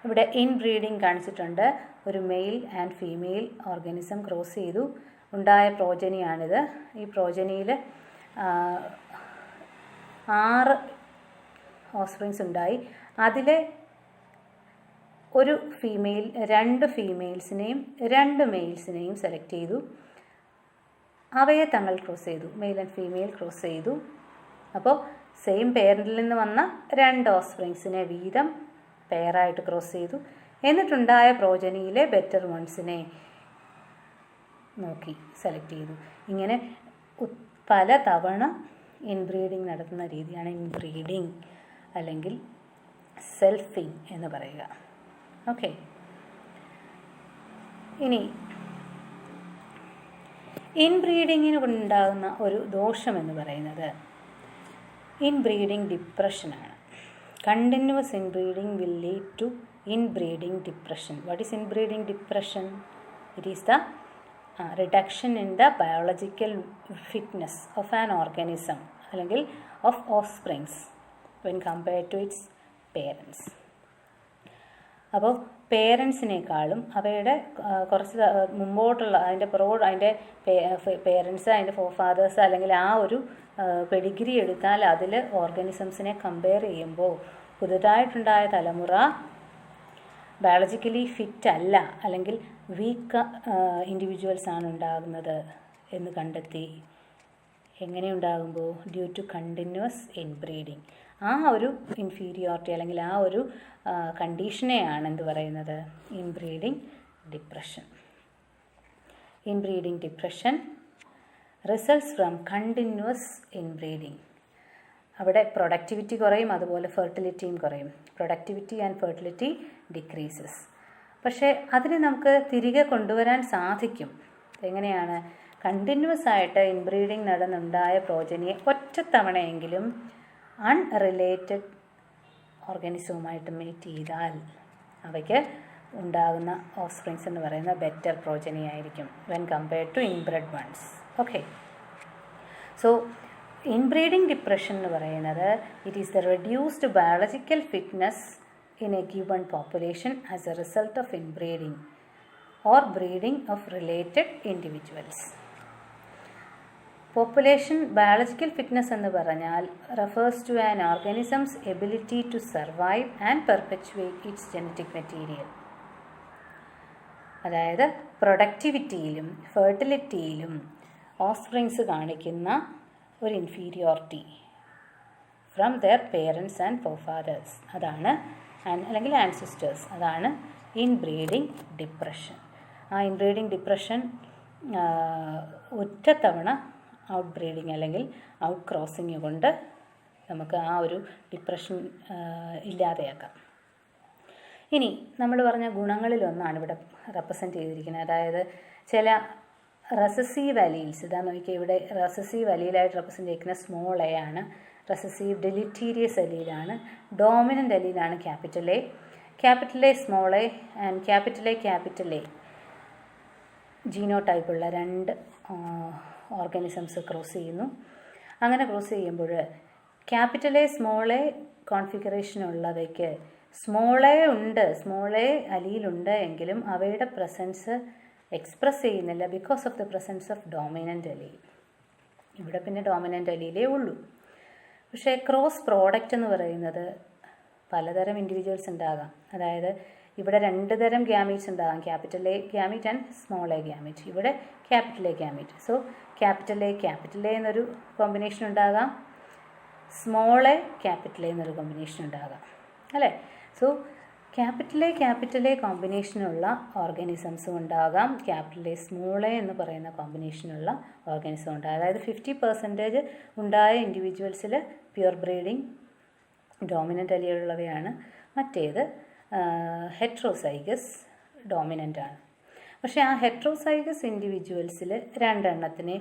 ഇവിടെ ഇൻബ്രീഡിംഗ് കാണിച്ചിട്ടുണ്ട്. ഒരു mail and female organism cross ചെയ്തു ഉണ്ടായ പ്രോജനിയാണിത്. ഈ പ്രോജനിയിൽ 6 ഓഫ്സ്പ്രിങ്സ് ഉണ്ടായി. അതിലെ ഒരു ഫീമെയിൽ 2 ഫീമെയിൽസിനെയും 2 മെയിൽസിനെയും സെലക്ട് ചെയ്തു. അവയെ തങ്ങൾ ക്രോസ് ചെയ്തു, മെയിൽ ആൻഡ് ഫീമെയിൽ ക്രോസ് ചെയ്തു. അപ്പോൾ സെയിം പേരൻറ്റിൽ നിന്ന് വന്ന 2 ഓഫ്സ്പ്രിങ്സിനെ വീതം പെയറായിട്ട് ക്രോസ് ചെയ്തു. എന്നിട്ടുണ്ടായ പ്രോജനിയിലെ ബെറ്റർ വൺസിനെ നോക്കി സെലക്ട് ചെയ്തു. ഇങ്ങനെ പല തവണ ഇൻബ്രീഡിംഗ് നടത്തുന്ന രീതിയാണ് ഇൻബ്രീഡിംഗ് അല്ലെങ്കിൽ സെൽഫിംഗ് എന്ന് പറയുക. ഓക്കെ, ഇനി ഇൻബ്രീഡിങ്ങിന് ഉണ്ടാകുന്ന ഒരു ദോഷമെന്ന് പറയുന്നത് inbreeding ഡിപ്രഷനാണ്. Continuous inbreeding will lead to inbreeding depression. What is inbreeding depression? It is the reduction in the biological fitness of an organism അല്ലെങ്കിൽ of offsprings when compared to its parents. അപ്പോൾ പേരൻസിനേക്കാളും അവയുടെ കുറച്ച് മുമ്പോട്ടുള്ള അതിൻ്റെ parents അതിൻ്റെ ഫോർഫാദേഴ്സ് അല്ലെങ്കിൽ ആ ഒരു Pedigree എടുത്താൽ അതിൽ ഓർഗാനിസംസിനെ കമ്പയർ ചെയ്യുമ്പോൾ പുതുതായിട്ടുണ്ടായ തലമുറ ബയോളജിക്കലി ഫിറ്റ് അല്ല അല്ലെങ്കിൽ വീക്ക് ഇൻഡിവിജ്വൽസ് ആണ് ഉണ്ടാകുന്നത് എന്ന് കണ്ടെത്തി. എങ്ങനെയുണ്ടാകുമ്പോൾ ഡ്യൂ ടു കണ്ടിന്യൂസ് ഇൻബ്രീഡിങ്. ആ ഒരു ഇൻഫീരിയോറിറ്റി അല്ലെങ്കിൽ ആ ഒരു കണ്ടീഷനെയാണ് എന്ത് പറയുന്നത്? Inbreeding depression. Inbreeding depression results from continuous inbreeding. അവിടെ പ്രൊഡക്ടിവിറ്റി കുറയും, അതുപോലെ ഫെർട്ടിലിറ്റിയും കുറയും. Productivity and fertility decreases. പക്ഷേ അതിനെ നമുക്ക് തിരികെ കൊണ്ടുവരാൻ സാധിക്കും. എങ്ങനെയാണ്? കണ്ടിന്യൂസ് ആയിട്ട് ഇൻബ്രീഡിംഗ് നടന്നുണ്ടായ പ്രോജനിയെ ഒറ്റത്തവണയെങ്കിലും അൺറിലേറ്റഡ് ഓർഗാനിസവുമായിട്ട് മീറ്റ് ചെയ്താൽ അവയ്ക്ക് ഉണ്ടാകുന്ന ഓഫ്സ്പ്രിങ്സ് എന്ന് പറയുന്ന ബെറ്റർ പ്രോജനി ആയിരിക്കും when compared to inbred ones. Okay, so inbreeding depression എന്ന് പറയുന്നത് it is the reduced biological fitness in a given population as a result of inbreeding or breeding of related individuals. Population biological fitness എന്ന് പറഞ്ഞാൽ refers to an organism's ability to survive and perpetuate its genetic material. അതായത് പ്രൊഡക്ടിവിറ്റിയിലും ഫെർട്ടിലിറ്റിയിലും offsprings കാണിക്കുന്ന ഒരു inferiority from their parents and forefathers, അതാണ് അല്ലെങ്കിൽ ancestors, അതാണ് ഇൻബ്രീഡിംഗ് ഡിപ്രഷൻ. ആ ഇൻബ്രീഡിംഗ് ഡിപ്രഷൻ ഒറ്റത്തവണ ഔട്ട് ബ്രീഡിങ് അല്ലെങ്കിൽ ഔട്ട് ക്രോസിങ് കൊണ്ട് നമുക്ക് ആ ഒരു ഡിപ്രഷൻ ഇല്ലാതെയാക്കാം. ഇനി നമ്മൾ പറഞ്ഞ ഗുണങ്ങളിലൊന്നാണ് ഇവിടെ റെപ്രസെൻറ്റ് ചെയ്തിരിക്കുന്നത്. അതായത് ചില റെസസീവ് അലീൽസ്, ഇതാ നോക്കിയാൽ ഇവിടെ റെസസീവ് അലീലായിട്ട് റെപ്രസെൻറ്റ് ചെയ്തിരിക്കുന്ന സ്മോൾ എ ആണ്. റെസസീവ് ഡെലിറ്റീരിയസ് അലീലാണ്. ഡോമിനൻ്റ് അലീലാണ് capital A. Capital A small A and capital A ജീനോ ടൈപ്പുള്ള രണ്ട് ഓർഗാനിസംസ് ക്രോസ് ചെയ്യുന്നു. അങ്ങനെ ക്രോസ് ചെയ്യുമ്പോൾ ക്യാപിറ്റൽ എ സ്മോൾ എ കോൺഫിഗറേഷനുള്ളവയ്ക്ക് സ്മോൾ എ അലീലുണ്ട് എങ്കിലും അവയുടെ പ്രസൻസ് എക്സ്പ്രസ് ചെയ്യുന്നില്ല because of the presence of dominant allele. ഇവിടെ പിന്നെ ഡോമിനൻ്റ് അലീലേ ഉള്ളൂ. പക്ഷേ ക്രോസ് പ്രോഡക്റ്റ് എന്ന് പറയുന്നത് പലതരം ഇൻഡിവിജ്വൽസ് ഉണ്ടാകാം. അതായത് ഇവിടെ രണ്ട് തരം ഗ്യാമീറ്റ്സ് ഉണ്ടാകാം, capital A gamete and small A gamete. ഇവിടെ capital A gamete. So capital A എന്നൊരു കോമ്പിനേഷൻ ഉണ്ടാകാം, സ്മോൾ എ ക്യാപിറ്റൽ എ എന്നൊരു കോമ്പിനേഷൻ ഉണ്ടാകാം, അല്ലേ? സോ ക്യാപിറ്റൽ എ കോമ്പിനേഷനുള്ള ഓർഗാനിസംസും ഉണ്ടാകാം, ക്യാപിറ്റൽ എ സ്മോൾ എ എന്ന് പറയുന്ന കോമ്പിനേഷനുള്ള ഓർഗാനിസം ഉണ്ടാകാം. അതായത് 50% ഉണ്ടായ ഇൻഡിവിജ്വൽസിൽ പ്യുവർ ബ്രീഡിങ് ഡോമിനൻ്റ് അലിയുള്ളവയാണ്, മറ്റേത് ഹെട്രോസൈഗസ് ഡോമിനൻ്റ് ആണ്. പക്ഷേ ആ ഹെട്രോസൈഗസ് ഇൻഡിവിജ്വൽസിൽ രണ്ടെണ്ണത്തിനെ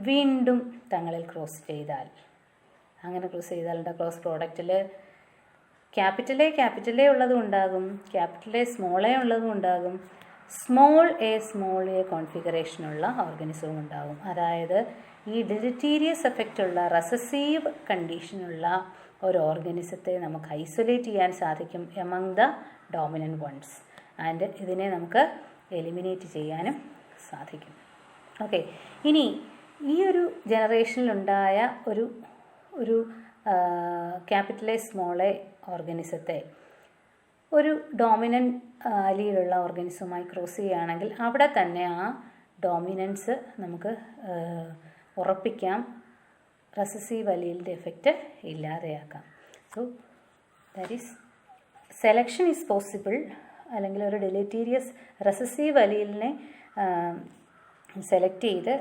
വീണ്ടും തങ്ങളിൽ ക്രോസ് ചെയ്താൽ, അങ്ങനെ ക്രോസ് ചെയ്താലുണ്ട് ക്രോസ് പ്രോഡക്റ്റിൽ ക്യാപിറ്റൽ എ ഉള്ളതും ഉണ്ടാകും, ക്യാപിറ്റൽ എ സ്മോൾ എ ഉള്ളതും ഉണ്ടാകും, സ്മോൾ എ കോൺഫിഗറേഷനുള്ള ഓർഗാനിസവും ഉണ്ടാകും. അതായത് ഈ ഡിലിറ്റീരിയസ് എഫക്റ്റുള്ള റെസസീവ് കണ്ടീഷനുള്ള ഒരു ഓർഗാനിസത്തെ നമുക്ക് ഐസൊലേറ്റ് ചെയ്യാൻ സാധിക്കും among the dominant ones, and ഇതിനെ നമുക്ക് എലിമിനേറ്റ് ചെയ്യാനും സാധിക്കും. ഓക്കെ, ഇനി ഈ ഒരു ജനറേഷനിലുണ്ടായ ഒരു ക്യാപിറ്റൽ എ സ്മോൾ എ ഓർഗാനിസത്തെ ഒരു ഡോമിനൻ്റ് അലിയിലുള്ള ഓർഗാനിസവുമായി ക്രോസ് ചെയ്യുകയാണെങ്കിൽ അവിടെ തന്നെ ആ ഡോമിനൻസ് നമുക്ക് ഉറപ്പിക്കാം, റെസസീവ് അലീലിൻ്റെ എഫക്റ്റ് ഇല്ലാതെയാക്കാം. So that is selection is possible, അല്ലെങ്കിൽ ഒരു ഡിലിറ്റീരിയസ് റെസസീവ് അലീലിനെ സെലക്ട് ചെയ്ത്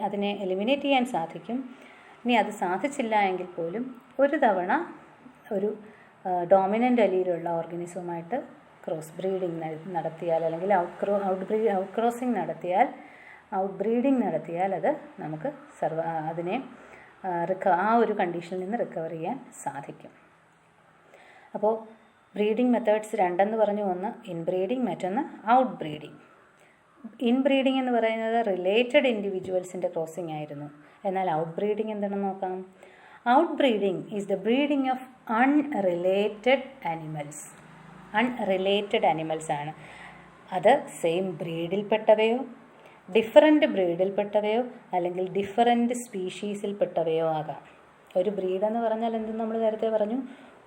അതിനെ എലിമിനേറ്റ് ചെയ്യാൻ സാധിക്കും. ഇനി അത് സാധിച്ചില്ല എങ്കിൽ പോലും ഒരു തവണ ഒരു ഡോമിനൻ്റ് അലീലുള്ള ഓർഗാനിസവുമായിട്ട് ക്രോസ് ബ്രീഡിങ് നടത്തിയാൽ, അല്ലെങ്കിൽ ഔട്ട് ബ്രീഡിങ് നടത്തിയാൽ അത് നമുക്ക് അതിനെ ആ ഒരു കണ്ടീഷനിൽ നിന്ന് റിക്കവർ ചെയ്യാൻ സാധിക്കും. അപ്പോൾ ബ്രീഡിംഗ് മെത്തേഡ്സ് രണ്ടെന്ന് പറഞ്ഞു, ഒന്ന് ഇൻബ്രീഡിങ്, മറ്റൊന്ന് ഔട്ട് ബ്രീഡിങ്. ഇൻബ്രീഡിങ് എന്ന് പറയുന്നത് റിലേറ്റഡ് ഇൻഡിവിജ്വൽസിൻ്റെ ക്രോസിംഗ് ആയിരുന്നു. എന്നാൽ ഔട്ട് ബ്രീഡിങ് എന്താണെന്ന് നോക്കാം. Out breeding is the breeding of unrelated animals ആണ്. അത് സെയിം ബ്രീഡിൽപ്പെട്ടവയോ ഡിഫറൻറ്റ് ബ്രീഡിൽപ്പെട്ടവയോ അല്ലെങ്കിൽ ഡിഫറൻറ്റ് സ്പീഷീസിൽപ്പെട്ടവയോ ആകാം. ഒരു ബ്രീഡെന്ന് പറഞ്ഞാൽ എന്തെന്ന് നമ്മൾ നേരത്തെ പറഞ്ഞു,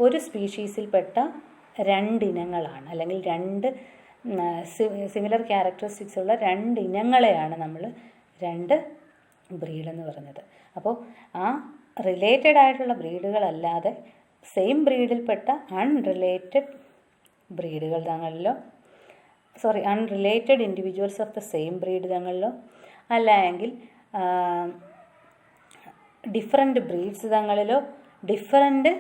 ഒരു സ്പീഷീസിൽപ്പെട്ട രണ്ടിനങ്ങളാണ്, അല്ലെങ്കിൽ രണ്ട് സിമിലർ ക്യാരക്ടറിസ്റ്റിക്സ് ഉള്ള രണ്ടിനങ്ങളെയാണ് നമ്മൾ രണ്ട് ബ്രീഡെന്ന് പറഞ്ഞത്. അപ്പോൾ ആ റിലേറ്റഡ് ആയിട്ടുള്ള ബ്രീഡുകളല്ലാതെ സെയിം ബ്രീഡിൽപ്പെട്ട unrelated individuals of the same breed തങ്ങളിലോ അല്ല എങ്കിൽ ഡിഫറൻറ്റ് ബ്രീഡ്സ് തങ്ങളിലോ ഡിഫറൻറ്റ്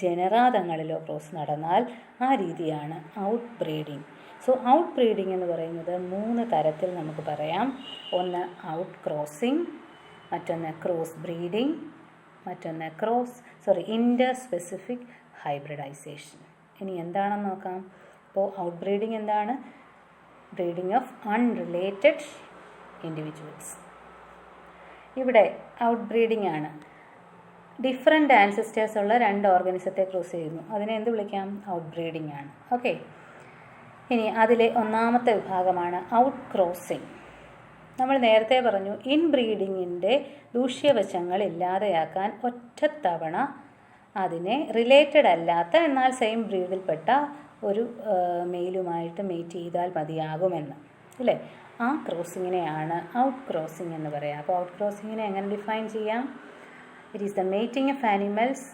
ജനറ തങ്ങളിലോ ക്രോസ് നടന്നാൽ ആ രീതിയാണ് outbreeding. So outbreeding എന്ന് പറയുന്നത് 3 തരത്തിൽ നമുക്ക് പറയാം. ഒന്ന് ഔട്ട് ക്രോസിങ്, മറ്റൊന്ന് ക്രോസ് ബ്രീഡിങ്, മറ്റൊന്ന് ഇൻ്റർ സ്പെസിഫിക് ഹൈബ്രിഡൈസേഷൻ. ഇനി എന്താണെന്ന് നോക്കാം. അപ്പോൾ ഔട്ട് ബ്രീഡിങ് എന്താണ്? Breeding of unrelated individuals. ഇവിടെ ഔട്ട് ബ്രീഡിംഗ് ആണ്. ഡിഫറെൻ്റ് ആൻസിസ്റ്റേഴ്സ് ഉള്ള 2 ഓർഗാനിസത്തെ ക്രോസ് ചെയ്യുന്നു. അതിനെ എന്ത് വിളിക്കാം? ഔട്ട് ബ്രീഡിംഗ് ആണ്. ഓക്കെ. ഇനി അതിലെ ഒന്നാമത്തെ വിഭാഗമാണ് ഔട്ട് ക്രോസിങ്. നമ്മൾ നേരത്തെ പറഞ്ഞു ഇൻ ബ്രീഡിങ്ങിൻ്റെ ദൂഷ്യവശങ്ങൾ ഇല്ലാതെയാക്കാൻ ഒറ്റത്തവണ അതിനെ റിലേറ്റഡ് അല്ലാത്ത എന്നാൽ സെയിം ബ്രീഡിൽപ്പെട്ട ഒരു മെയിലുമായിട്ട് മേറ്റ് ചെയ്താൽ മതിയാകുമെന്ന്, അല്ലേ? ആ ക്രോസിങ്ങിനെയാണ് ഔട്ട് ക്രോസിങ് എന്ന് പറയാം. അപ്പോൾ ഔട്ട് ക്രോസിങ്ങിനെ എങ്ങനെ ഡിഫൈൻ ചെയ്യാം? It is the mating of animals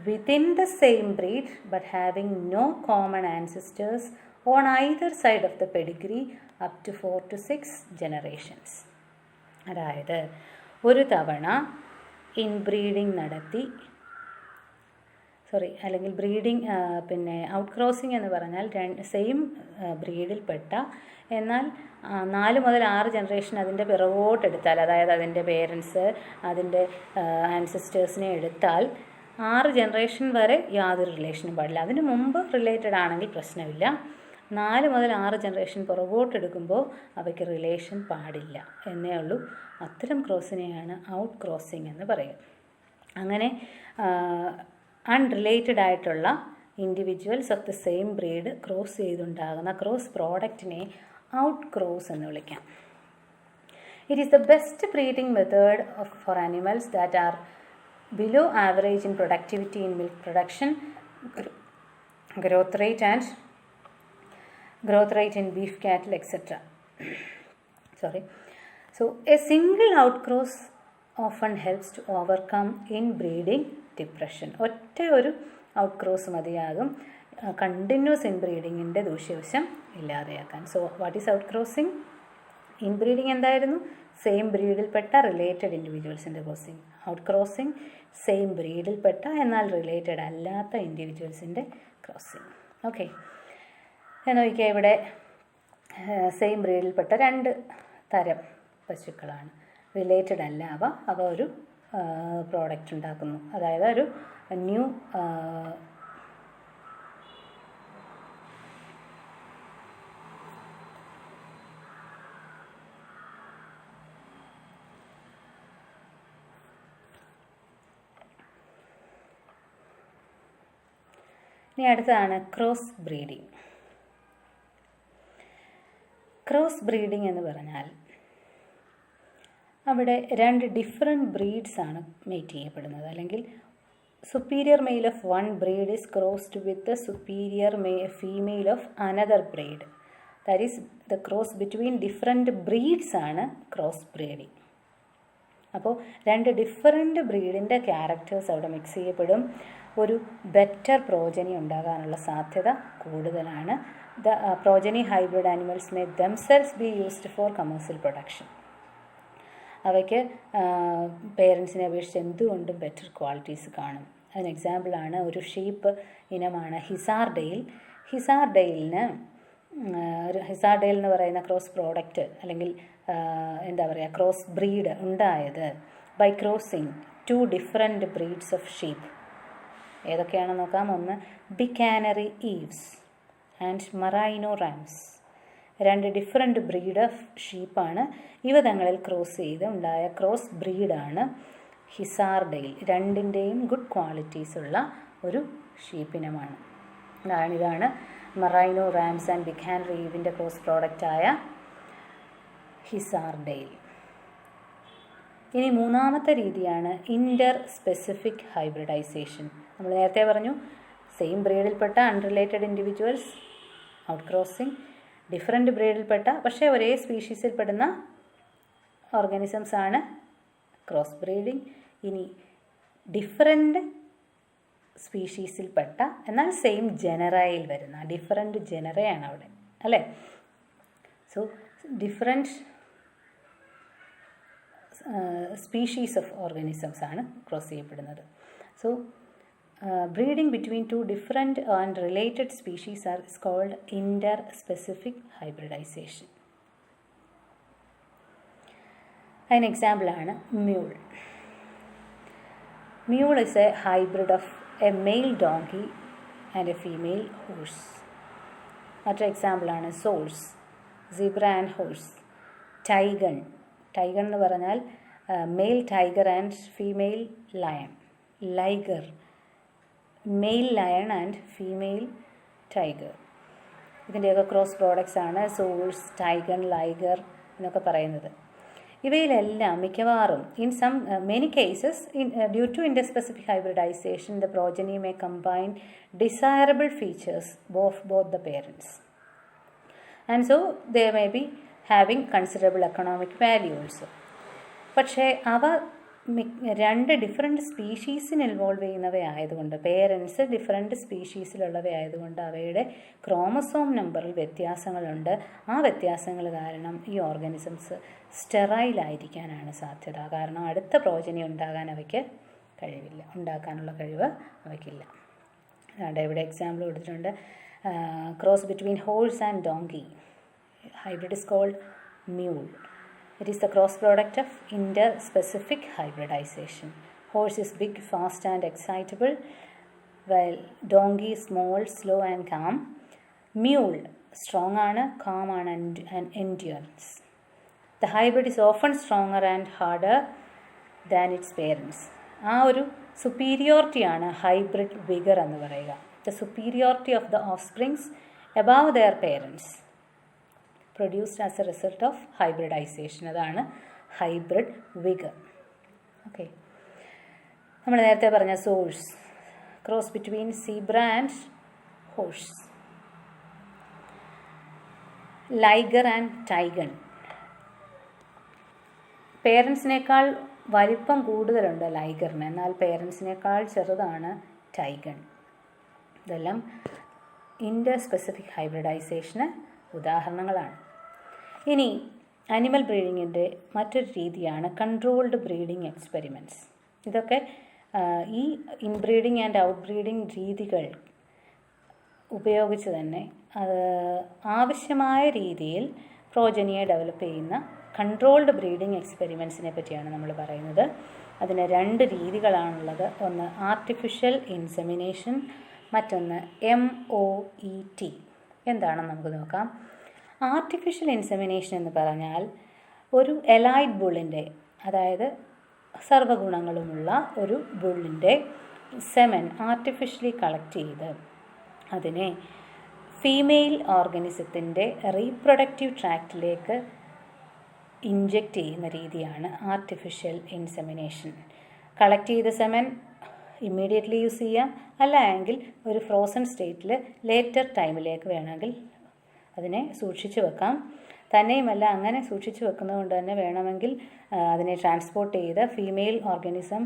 within the same breed but having no common ancestors on either side of the pedigree up to 4 to 6 generations. അതായത് ഒരു തവണ ഇൻബ്രീഡിങ് നടത്തി അല്ലെങ്കിൽ ബ്രീഡിങ് ഔട്ട് ക്രോസിങ് എന്ന് പറഞ്ഞാൽ same ബ്രീഡിൽപ്പെട്ട എന്നാൽ 4 മുതൽ 6 ജനറേഷൻ അതിൻ്റെ പിറകോട്ടെടുത്താൽ, അതായത് അതിൻ്റെ പേരൻസ് അതിൻ്റെ ആൻസിസ്റ്റേഴ്സിനെ എടുത്താൽ 6 ജനറേഷൻ വരെ യാതൊരു റിലേഷനും പാടില്ല. അതിന് മുമ്പ് റിലേറ്റഡ് ആണെങ്കിൽ പ്രശ്നമില്ല. 4 മുതൽ 6 ജനറേഷൻ പുറകോട്ടെടുക്കുമ്പോൾ അവയ്ക്ക് റിലേഷൻ പാടില്ല എന്നേ ഉള്ളൂ. അത്തരം ക്രോസിനെയാണ് ഔട്ട് ക്രോസിങ് എന്ന് പറയും. അങ്ങനെ അൺറിലേറ്റഡ് ആയിട്ടുള്ള individuals of the same breed cross ചെയ്തുണ്ടാകുന്ന ക്രോസ് പ്രോഡക്റ്റിനെ ഔട്ട് ക്രോസ് എന്ന് വിളിക്കാം. It is the best breeding method for animals that are below average in productivity in milk production, growth rate in beef cattle, etc. So a single outcross often helps to overcome inbreeding depression. ഒറ്റ ഒരു outcross മതിയാകും continuous ഇൻബ്രീഡിങ്ങിൻ്റെ ദൂഷ്യവശം ഇല്ലാതെയാക്കാൻ. So what is out crossing? Inbreeding എന്തായിരുന്നു? Same ബ്രീഡിൽപ്പെട്ട related ഇൻഡിവിജ്വൽസിൻ്റെ crossing. Out crossing same ബ്രീഡിൽപ്പെട്ട എന്നാൽ റിലേറ്റഡ് അല്ലാത്ത ഇൻഡിവിജ്വൽസിൻ്റെ ക്രോസിങ്. ഓക്കെ. നോക്കിയാൽ ഇവിടെ സെയിം ബ്രീഡിൽപ്പെട്ട 2 തരം പശുക്കളാണ്. റിലേറ്റഡ് അല്ല അവ ഒരു പ്രോഡക്റ്റ് ഉണ്ടാക്കുന്നു. അതായത് ഒരു ന്യൂ ഇനി അടുത്തതാണ് ക്രോസ് ബ്രീഡിങ്. ക്രോസ് ബ്രീഡിംഗ് എന്ന് പറഞ്ഞാൽ അവിടെ 2 ഡിഫറെൻറ്റ് ബ്രീഡ്സാണ് മേറ്റ് ചെയ്യപ്പെടുന്നത്. അല്ലെങ്കിൽ superior male of 1 breed is crossed with the superior female of another breed. That is the cross between different breeds ആണ് ക്രോസ് ബ്രീഡിങ്. അപ്പോൾ 2 ഡിഫറെൻറ്റ് ബ്രീഡിൻ്റെ ക്യാരക്ടേഴ്സ് അവിടെ മിക്സ് ചെയ്യപ്പെടും. ഒരു ബെറ്റർ പ്രോജനി ഉണ്ടാകാനുള്ള സാധ്യത കൂടുതലാണ്. The progeny hybrid animals may themselves be used for commercial production. അവയ്ക്ക് പേരൻസിനെ അപേക്ഷിച്ച് എന്തുകൊണ്ടും ബെറ്റർ ക്വാളിറ്റീസ് കാണും. അതിന് എക്സാമ്പിളാണ് ഒരു ഷീപ്പ് ഇനമാണ് ഹിസാർഡെയിൽ. ഹിസാർഡെയിൽ എന്ന് പറയുന്ന ക്രോസ് പ്രോഡക്റ്റ് അല്ലെങ്കിൽ ക്രോസ് ബ്രീഡ് ഉണ്ടായത് by crossing 2 different breeds of sheep. ഏതൊക്കെയാണെന്ന് നോക്കാം. ഒന്ന് Bikaneri ewes and merino rams. 2 different breed of ഷീപ്പാണ്. ഇവ തങ്ങളിൽ ക്രോസ് ചെയ്ത് ഉണ്ടായ ക്രോസ് ബ്രീഡാണ് ഹിസാർഡെയിൽ. 2ൻ്റെയും ഗുഡ് ക്വാളിറ്റീസ് ഉള്ള ഒരു ഷീപ്പിനമാണ്. ഇതാണ് മറൈനോ റാംസ് ആൻഡ് ബിക്കാനറി ഈവിൻ്റെ ക്രോസ് പ്രോഡക്റ്റായ ഹിസാർഡെയിൽ. ഇനി 3ാമത്തെ രീതിയാണ് ഇൻ്റർ സ്പെസിഫിക് ഹൈബ്രിഡൈസേഷൻ. നമ്മൾ നേരത്തെ പറഞ്ഞു സെയിം ബ്രീഡിൽപ്പെട്ട unrelated individuals out crossing, different ബ്രീഡിൽപ്പെട്ട പക്ഷേ ഒരേ സ്പീഷീസിൽപ്പെടുന്ന ഓർഗാനിസംസ് ആണ് ക്രോസ് ബ്രീഡിങ്. ഇനി ഡിഫറെൻറ്റ് സ്പീഷീസിൽപ്പെട്ട എന്നാൽ സെയിം ജനറയിൽ വരുന്ന ഡിഫറെൻറ്റ് ജനറയാണ് അവിടെ, അല്ലേ? So different species of organisms ആണ് ക്രോസ് ചെയ്യപ്പെടുന്നത്. So breeding between two different and related species are called interspecific hybridization. അതിന് എക്സാമ്പിളാണ് mule. Mule is a hybrid of a male donkey and a female horse. മറ്റൊരു എക്സാമ്പിളാണ് zorse, zebra and horse. Tigon എന്ന് പറഞ്ഞാൽ male tiger and female lion. Liger, male lion and female tiger. ഇതിൻ്റെയൊക്കെ cross products ആണ് zorse, tigon, liger എന്നൊക്കെ പറയുന്നത്. ഇവയിലെല്ലാം മിക്കവാറും many cases due to interspecific hybridization the progeny may combine desirable features of both the parents, and so they may be having considerable economic value also. പക്ഷേ അവ രണ്ട് different സ്പീഷീസിന് involve ചെയ്യുന്നവയായതുകൊണ്ട്, parents different സ്പീഷീസിലുള്ളവയായതുകൊണ്ട് അവയുടെ chromosome നമ്പറിൽ വ്യത്യാസങ്ങളുണ്ട്. ആ വ്യത്യാസങ്ങൾ കാരണം ഈ ഓർഗാനിസംസ് സ്റ്റെറൈലായിരിക്കാനാണ് സാധ്യത. കാരണം അടുത്ത പ്രോജനി ഉണ്ടാകാൻ അവയ്ക്ക് കഴിവില്ല, ഉണ്ടാക്കാനുള്ള കഴിവ് അവയ്ക്കില്ല. അതുകൊണ്ട് ഇവിടെ എക്സാമ്പിൾ കൊടുത്തിട്ടുണ്ട്. Cross between horse and donkey. Hybrid is called mule. It is the cross product of interspecific hybridization. Horse is big, fast and excitable, while donkey is small, slow and calm. Mule strong ആണ്, calm ആണ് and endurance. The hybrid is often stronger and harder than its parents. ആ ഒരു superiority-ആണ് hybrid vigor എന്ന് പറയുക. The superiority of the offsprings above their parents produced as a result of hybridization. അതാണ് hybrid vigour. Okay, നമ്മൾ നേരത്തെ പറഞ്ഞ zorse, cross between zebra and horse. Liger and tigon. പേരൻസിനേക്കാൾ വലിപ്പം കൂടുതലുണ്ട് ലൈഗറിന്, എന്നാൽ പേരൻസിനേക്കാൾ ചെറുതാണ് ടൈഗൺ. ഇതെല്ലാം ഇൻ്റർ സ്പെസിഫിക് ഹൈബ്രിഡൈസേഷന് ഉദാഹരണങ്ങളാണ്. ഇനി ആനിമൽ ബ്രീഡിങ്ങിൻ്റെ മറ്റൊരു രീതിയാണ് കൺട്രോൾഡ് ബ്രീഡിംഗ് എക്സ്പെരിമെൻറ്റ്സ്. ഇതൊക്കെ ഈ ഇൻബ്രീഡിംഗ് ആൻഡ് ഔട്ട് ബ്രീഡിംഗ് രീതികൾ ഉപയോഗിച്ച് തന്നെ ആവശ്യമായ രീതിയിൽ പ്രോജനിയെ ഡെവലപ്പ് ചെയ്യുന്ന കൺട്രോൾഡ് ബ്രീഡിംഗ് എക്സ്പെരിമെൻറ്റ്സിനെ പറ്റിയാണ് നമ്മൾ പറയുന്നത്. അതിന് രണ്ട് രീതികളാണുള്ളത്. ഒന്ന് ആർട്ടിഫിഷ്യൽ ഇൻസെമിനേഷൻ, മറ്റൊന്ന് MOET. എന്താണെന്ന് നമുക്ക് നോക്കാം. ആർട്ടിഫിഷ്യൽ ഇൻസെമിനേഷൻ എന്ന് പറഞ്ഞാൽ ഒരു എലൈഡ് ബുള്ളിൻ്റെ, അതായത് സർവ്വഗുണങ്ങളുമുള്ള ഒരു ബുള്ളിൻ്റെ സെമൻ ആർട്ടിഫിഷ്യലി കളക്ട് ചെയ്ത് അതിനെ ഫീമെയിൽ ഓർഗാനിസത്തിൻ്റെ റീപ്രൊഡക്റ്റീവ് ട്രാക്റ്റിലേക്ക് ഇൻജെക്റ്റ് ചെയ്യുന്ന രീതിയാണ് ആർട്ടിഫിഷ്യൽ ഇൻസെമിനേഷൻ. കളക്ട് ചെയ്ത സെമൻ ഇമ്മീഡിയറ്റ്ലി യൂസ് ചെയ്യാം, അല്ല എങ്കിൽ ഒരു ഫ്രോസൺ സ്റ്റേറ്റിൽ ലേറ്റർ ടൈമിലേക്ക് വേണമെങ്കിൽ അതിനെ സൂക്ഷിച്ചു വെക്കാം. തന്നെയുമല്ല, അങ്ങനെ സൂക്ഷിച്ചു വെക്കുന്നത് കൊണ്ട് തന്നെ വേണമെങ്കിൽ അതിനെ ട്രാൻസ്പോർട്ട് ചെയ്ത് ഫീമെയിൽ ഓർഗാനിസം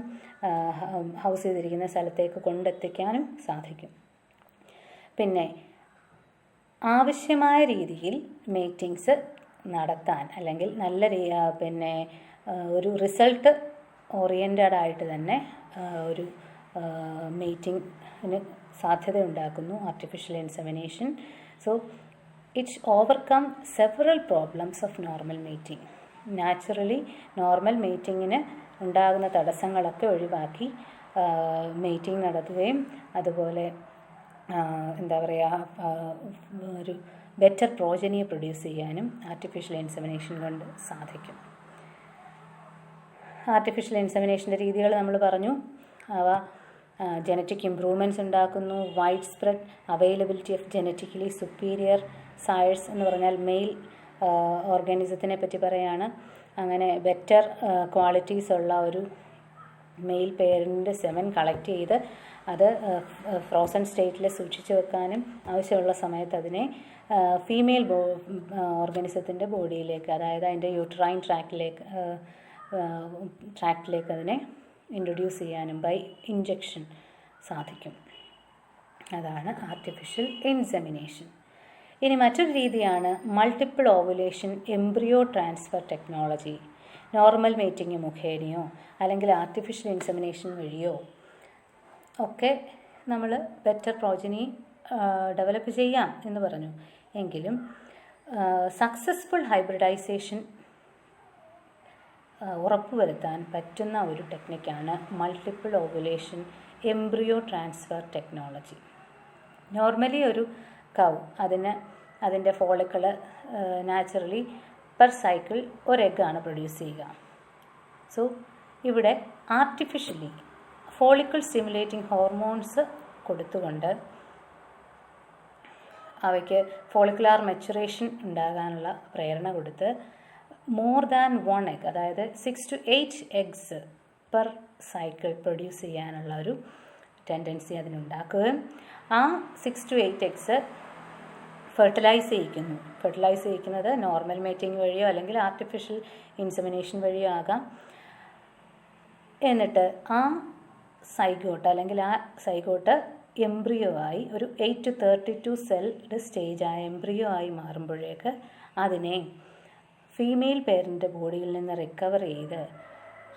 ഹൗസ് ചെയ്തിരിക്കുന്ന സ്ഥലത്തേക്ക് കൊണ്ടെത്തിക്കാനും സാധിക്കും. പിന്നെ ആവശ്യമായ രീതിയിൽ മേറ്റിങ്സ് നടത്താൻ, അല്ലെങ്കിൽ നല്ല പിന്നെ ഒരു റിസൾട്ട് ഓറിയൻറ്റഡ് ആയിട്ട് തന്നെ ഒരു മേറ്റിങ്ങിന് സാധ്യത ഉണ്ടാക്കുന്നു artificial insemination. So it overcome several problems of normal mating. Naturally normal മേറ്റിങ്ങിന് ഉണ്ടാകുന്ന തടസ്സങ്ങളൊക്കെ ഒഴിവാക്കി മേറ്റിംഗ് നടത്തുകയും അതുപോലെ എന്താ പറയുക, ഒരു ബെറ്റർ പ്രോജനിയെ പ്രൊഡ്യൂസ് ചെയ്യാനും ആർട്ടിഫിഷ്യൽ ഇൻസെമിനേഷൻ കൊണ്ട് സാധിക്കും. ആർട്ടിഫിഷ്യൽ ഇൻസെമിനേഷൻ്റെ രീതികൾ നമ്മൾ പറഞ്ഞു. അവ ജനറ്റിക് ഇംപ്രൂവ്മെൻറ്റ്സ് ഉണ്ടാക്കുന്നു. Widespread availability of genetically superior sires എന്ന് പറഞ്ഞാൽ മെയിൽ ഓർഗാനിസത്തിനെ പറ്റി പറയുകയാണ്. അങ്ങനെ ബെറ്റർ ക്വാളിറ്റീസ് ഉള്ള ഒരു മെയിൽ പേരൻ്റ് സെമൻ കളക്ട് ചെയ്ത് അത് ഫ്രോസൺ സ്റ്റേറ്റിൽ സൂക്ഷിച്ചു വെക്കാനും ആവശ്യമുള്ള സമയത്ത് അതിനെ ഫീമെയിൽ ഓർഗാനിസത്തിൻ്റെ ബോഡിയിലേക്ക്, അതായത് അതിൻ്റെ യൂട്രൈൻ ട്രാക്റ്റിലേക്ക് അതിനെ ഇൻട്രൊഡ്യൂസ് ചെയ്യാനും ബൈ ഇഞ്ചക്ഷൻ സാധിക്കും. അതാണ് ആർട്ടിഫിഷ്യൽ ഇൻസെമിനേഷൻ. ഇനി മറ്റൊരു രീതിയാണ് multiple ovulation embryo transfer technology. Normal mating മുഖേനയോ അല്ലെങ്കിൽ ആർട്ടിഫിഷ്യൽ ഇൻസെമിനേഷൻ വഴിയോ ഒക്കെ നമ്മൾ ബെറ്റർ പ്രോജനി ഡെവലപ്പ് ചെയ്യാം എന്ന് പറഞ്ഞു. എങ്കിലും സക്സസ്ഫുൾ ഹൈബ്രിഡൈസേഷൻ ഉറപ്പുവരുത്താൻ പറ്റുന്ന ഒരു ടെക്നിക്കാണ് multiple ovulation embryo transfer technology. Normally ഒരു കൗ അതിൻ്റെ ഫോളിക്കിൾ നാച്ചുറലി പെർ സൈക്കിൾ ഒരു എഗ്ഗാണ് പ്രൊഡ്യൂസ് ചെയ്യുക. സോ ഇവിടെ ആർട്ടിഫിഷ്യലി ഫോളിക്കിൾ സ്റ്റിമുലേറ്റിംഗ് ഹോർമോൺസ് കൊടുത്തുകൊണ്ട് അവയ്ക്ക് ഫോളിക്കുലാർ മെച്ചുറേഷൻ ഉണ്ടാകാനുള്ള പ്രേരണ കൊടുത്ത് മോർ ദാൻ 1 എഗ്, അതായത് 6 to 8 eggs per cycle produce ചെയ്യാനുള്ള ഒരു ടെൻഡൻസി അതിനുണ്ടാക്കുകയും ആ 6 to 8 എഗ്സ് ഫെർട്ടിലൈസ് ചെയ്യിക്കുന്നത് നോർമൽ മേറ്റിംഗ് വഴിയോ അല്ലെങ്കിൽ ആർട്ടിഫിഷ്യൽ ഇൻസെമിനേഷൻ വഴിയോ ആകാം. എന്നിട്ട് ആ സൈഗോട്ട് അല്ലെങ്കിൽ ആ സൈഗോട്ട് എംബ്രിയോ ആയി ഒരു 8 to 32 സെൽഡ് സ്റ്റേജായ എംബ്രിയോ ആയി മാറുമ്പോഴേക്ക് അതിനെ ഫീമെയിൽ പേരൻ്റ് ബോഡിയിൽ നിന്ന് റിക്കവർ ചെയ്ത്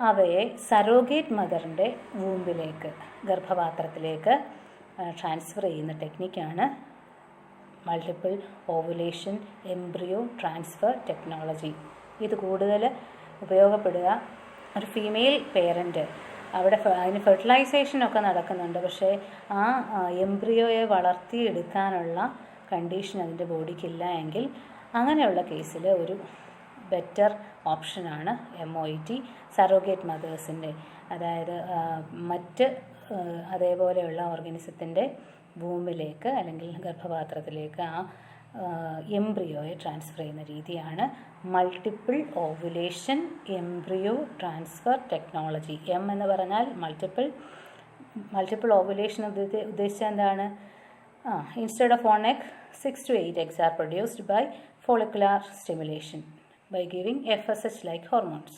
അവയെ സറോഗേറ്റ് മദറിൻ്റെ വൂമ്പിലേക്ക്, ഗർഭപാത്രത്തിലേക്ക് ട്രാൻസ്ഫർ ചെയ്യുന്ന ടെക്നിക്കാണ് multiple ovulation embryo transfer technology. ഇത് കൂടുതൽ ഉപയോഗപ്പെടുക ഒരു ഫീമെയിൽ പേരൻ്റ്, അവിടെ അതിന് ഫെർട്ടിലൈസേഷനൊക്കെ നടക്കുന്നുണ്ട്, പക്ഷേ ആ എംബ്രിയോയെ വളർത്തിയെടുക്കാനുള്ള കണ്ടീഷൻ അതിൻ്റെ ബോഡിക്കില്ല എങ്കിൽ അങ്ങനെയുള്ള കേസിൽ ഒരു ബെറ്റർ ഓപ്ഷനാണ് MOET, സറോഗേറ്റ് മദേഴ്സിൻ്റെ, അതായത് മറ്റ് അതേപോലെയുള്ള ഓർഗാനിസത്തിൻ്റെ ഭൂമിയിലേക്ക് അല്ലെങ്കിൽ ഗർഭപാത്രത്തിലേക്ക് ആ എംബ്രിയോയെ ട്രാൻസ്ഫർ ചെയ്യുന്ന രീതിയാണ് multiple ovulation embryo transfer technology. എന്ന് പറഞ്ഞാൽ മൾട്ടിപ്പിൾ ഓവുലേഷൻ ഉദ്ദേശിച്ചാൽ എന്താണ്? Instead of 1 egg 6 to 8 eggs are produced by follicular stimulation by giving FSH like hormones.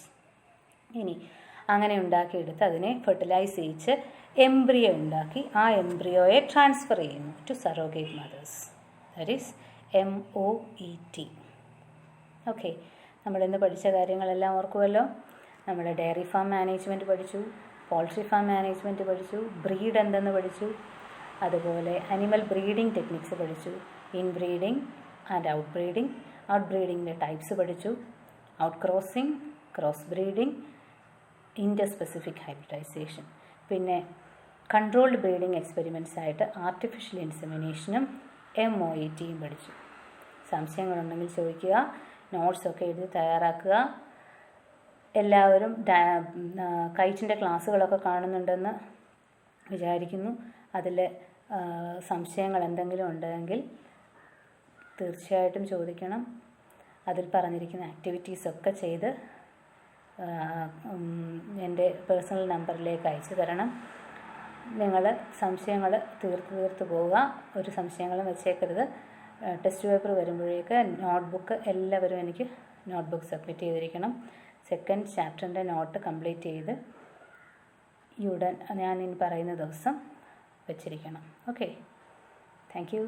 ഇനി അങ്ങനെ ഉണ്ടാക്കിയെടുത്ത് അതിനെ ഫെർട്ടിലൈസ് ചെയ്യിച്ച് എംബ്രിയോ ഉണ്ടാക്കി ആ എംബ്രിയോയെ ട്രാൻസ്ഫർ ചെയ്യുന്നു to surrogate mothers, that is MOET. Okay, നമ്മളിന്ന് പഠിച്ച കാര്യങ്ങളെല്ലാം ഓർക്കുമല്ലോ. നമ്മൾ ഡയറി ഫാം മാനേജ്മെൻറ്റ് പഠിച്ചു, പോൾട്രി ഫാം മാനേജ്മെൻറ്റ് പഠിച്ചു, ബ്രീഡ് എന്തെന്ന് പഠിച്ചു, അതുപോലെ അനിമൽ ബ്രീഡിംഗ് ടെക്നിക്സ് പഠിച്ചു, ഇൻബ്രീഡിംഗ് ആൻഡ് ഔട്ട് ബ്രീഡിങ്ങിൻ്റെ ടൈപ്സ് പഠിച്ചു, out crossing, cross breeding, interspecific hybridization, പിന്നെ കൺട്രോൾഡ് ബ്രീഡിംഗ് എക്സ്പെരിമെൻറ്റ്സ് ആയിട്ട് ആർട്ടിഫിഷ്യൽ ഇൻസെമിനേഷനും MOETയും പഠിച്ചു. സംശയങ്ങളുണ്ടെങ്കിൽ ചോദിക്കുക, നോട്ട്സൊക്കെ എഴുതി തയ്യാറാക്കുക. എല്ലാവരും കൈറ്റിൻ്റെ ക്ലാസ്സുകളൊക്കെ കാണുന്നുണ്ടെന്ന് വിചാരിക്കുന്നു. അതിൽ സംശയങ്ങൾ എന്തെങ്കിലും ഉണ്ടെങ്കിൽ തീർച്ചയായിട്ടും ചോദിക്കണം. അതിൽ പറഞ്ഞിരിക്കുന്ന ആക്ടിവിറ്റീസൊക്കെ ചെയ്ത് എൻ്റെ പേഴ്സണൽ നമ്പറിലേക്ക് അയച്ചു തരണം. നിങ്ങൾ സംശയങ്ങൾ തീർത്ത് പോവുക, ഒരു സംശയങ്ങളും വെച്ചേക്കരുത്. ടെസ്റ്റ് പേപ്പർ വരുമ്പോഴേക്ക് നോട്ട്ബുക്ക് എല്ലാവരും എനിക്ക് നോട്ട്ബുക്ക് സബ്മിറ്റ് ചെയ്തിരിക്കണം. 2nd ചാപ്റ്ററിൻ്റെ നോട്ട് കംപ്ലീറ്റ് ചെയ്ത് ഞാൻ ഇനി പറയുന്ന ദിവസം വെച്ചിരിക്കണം. Okay, thank U.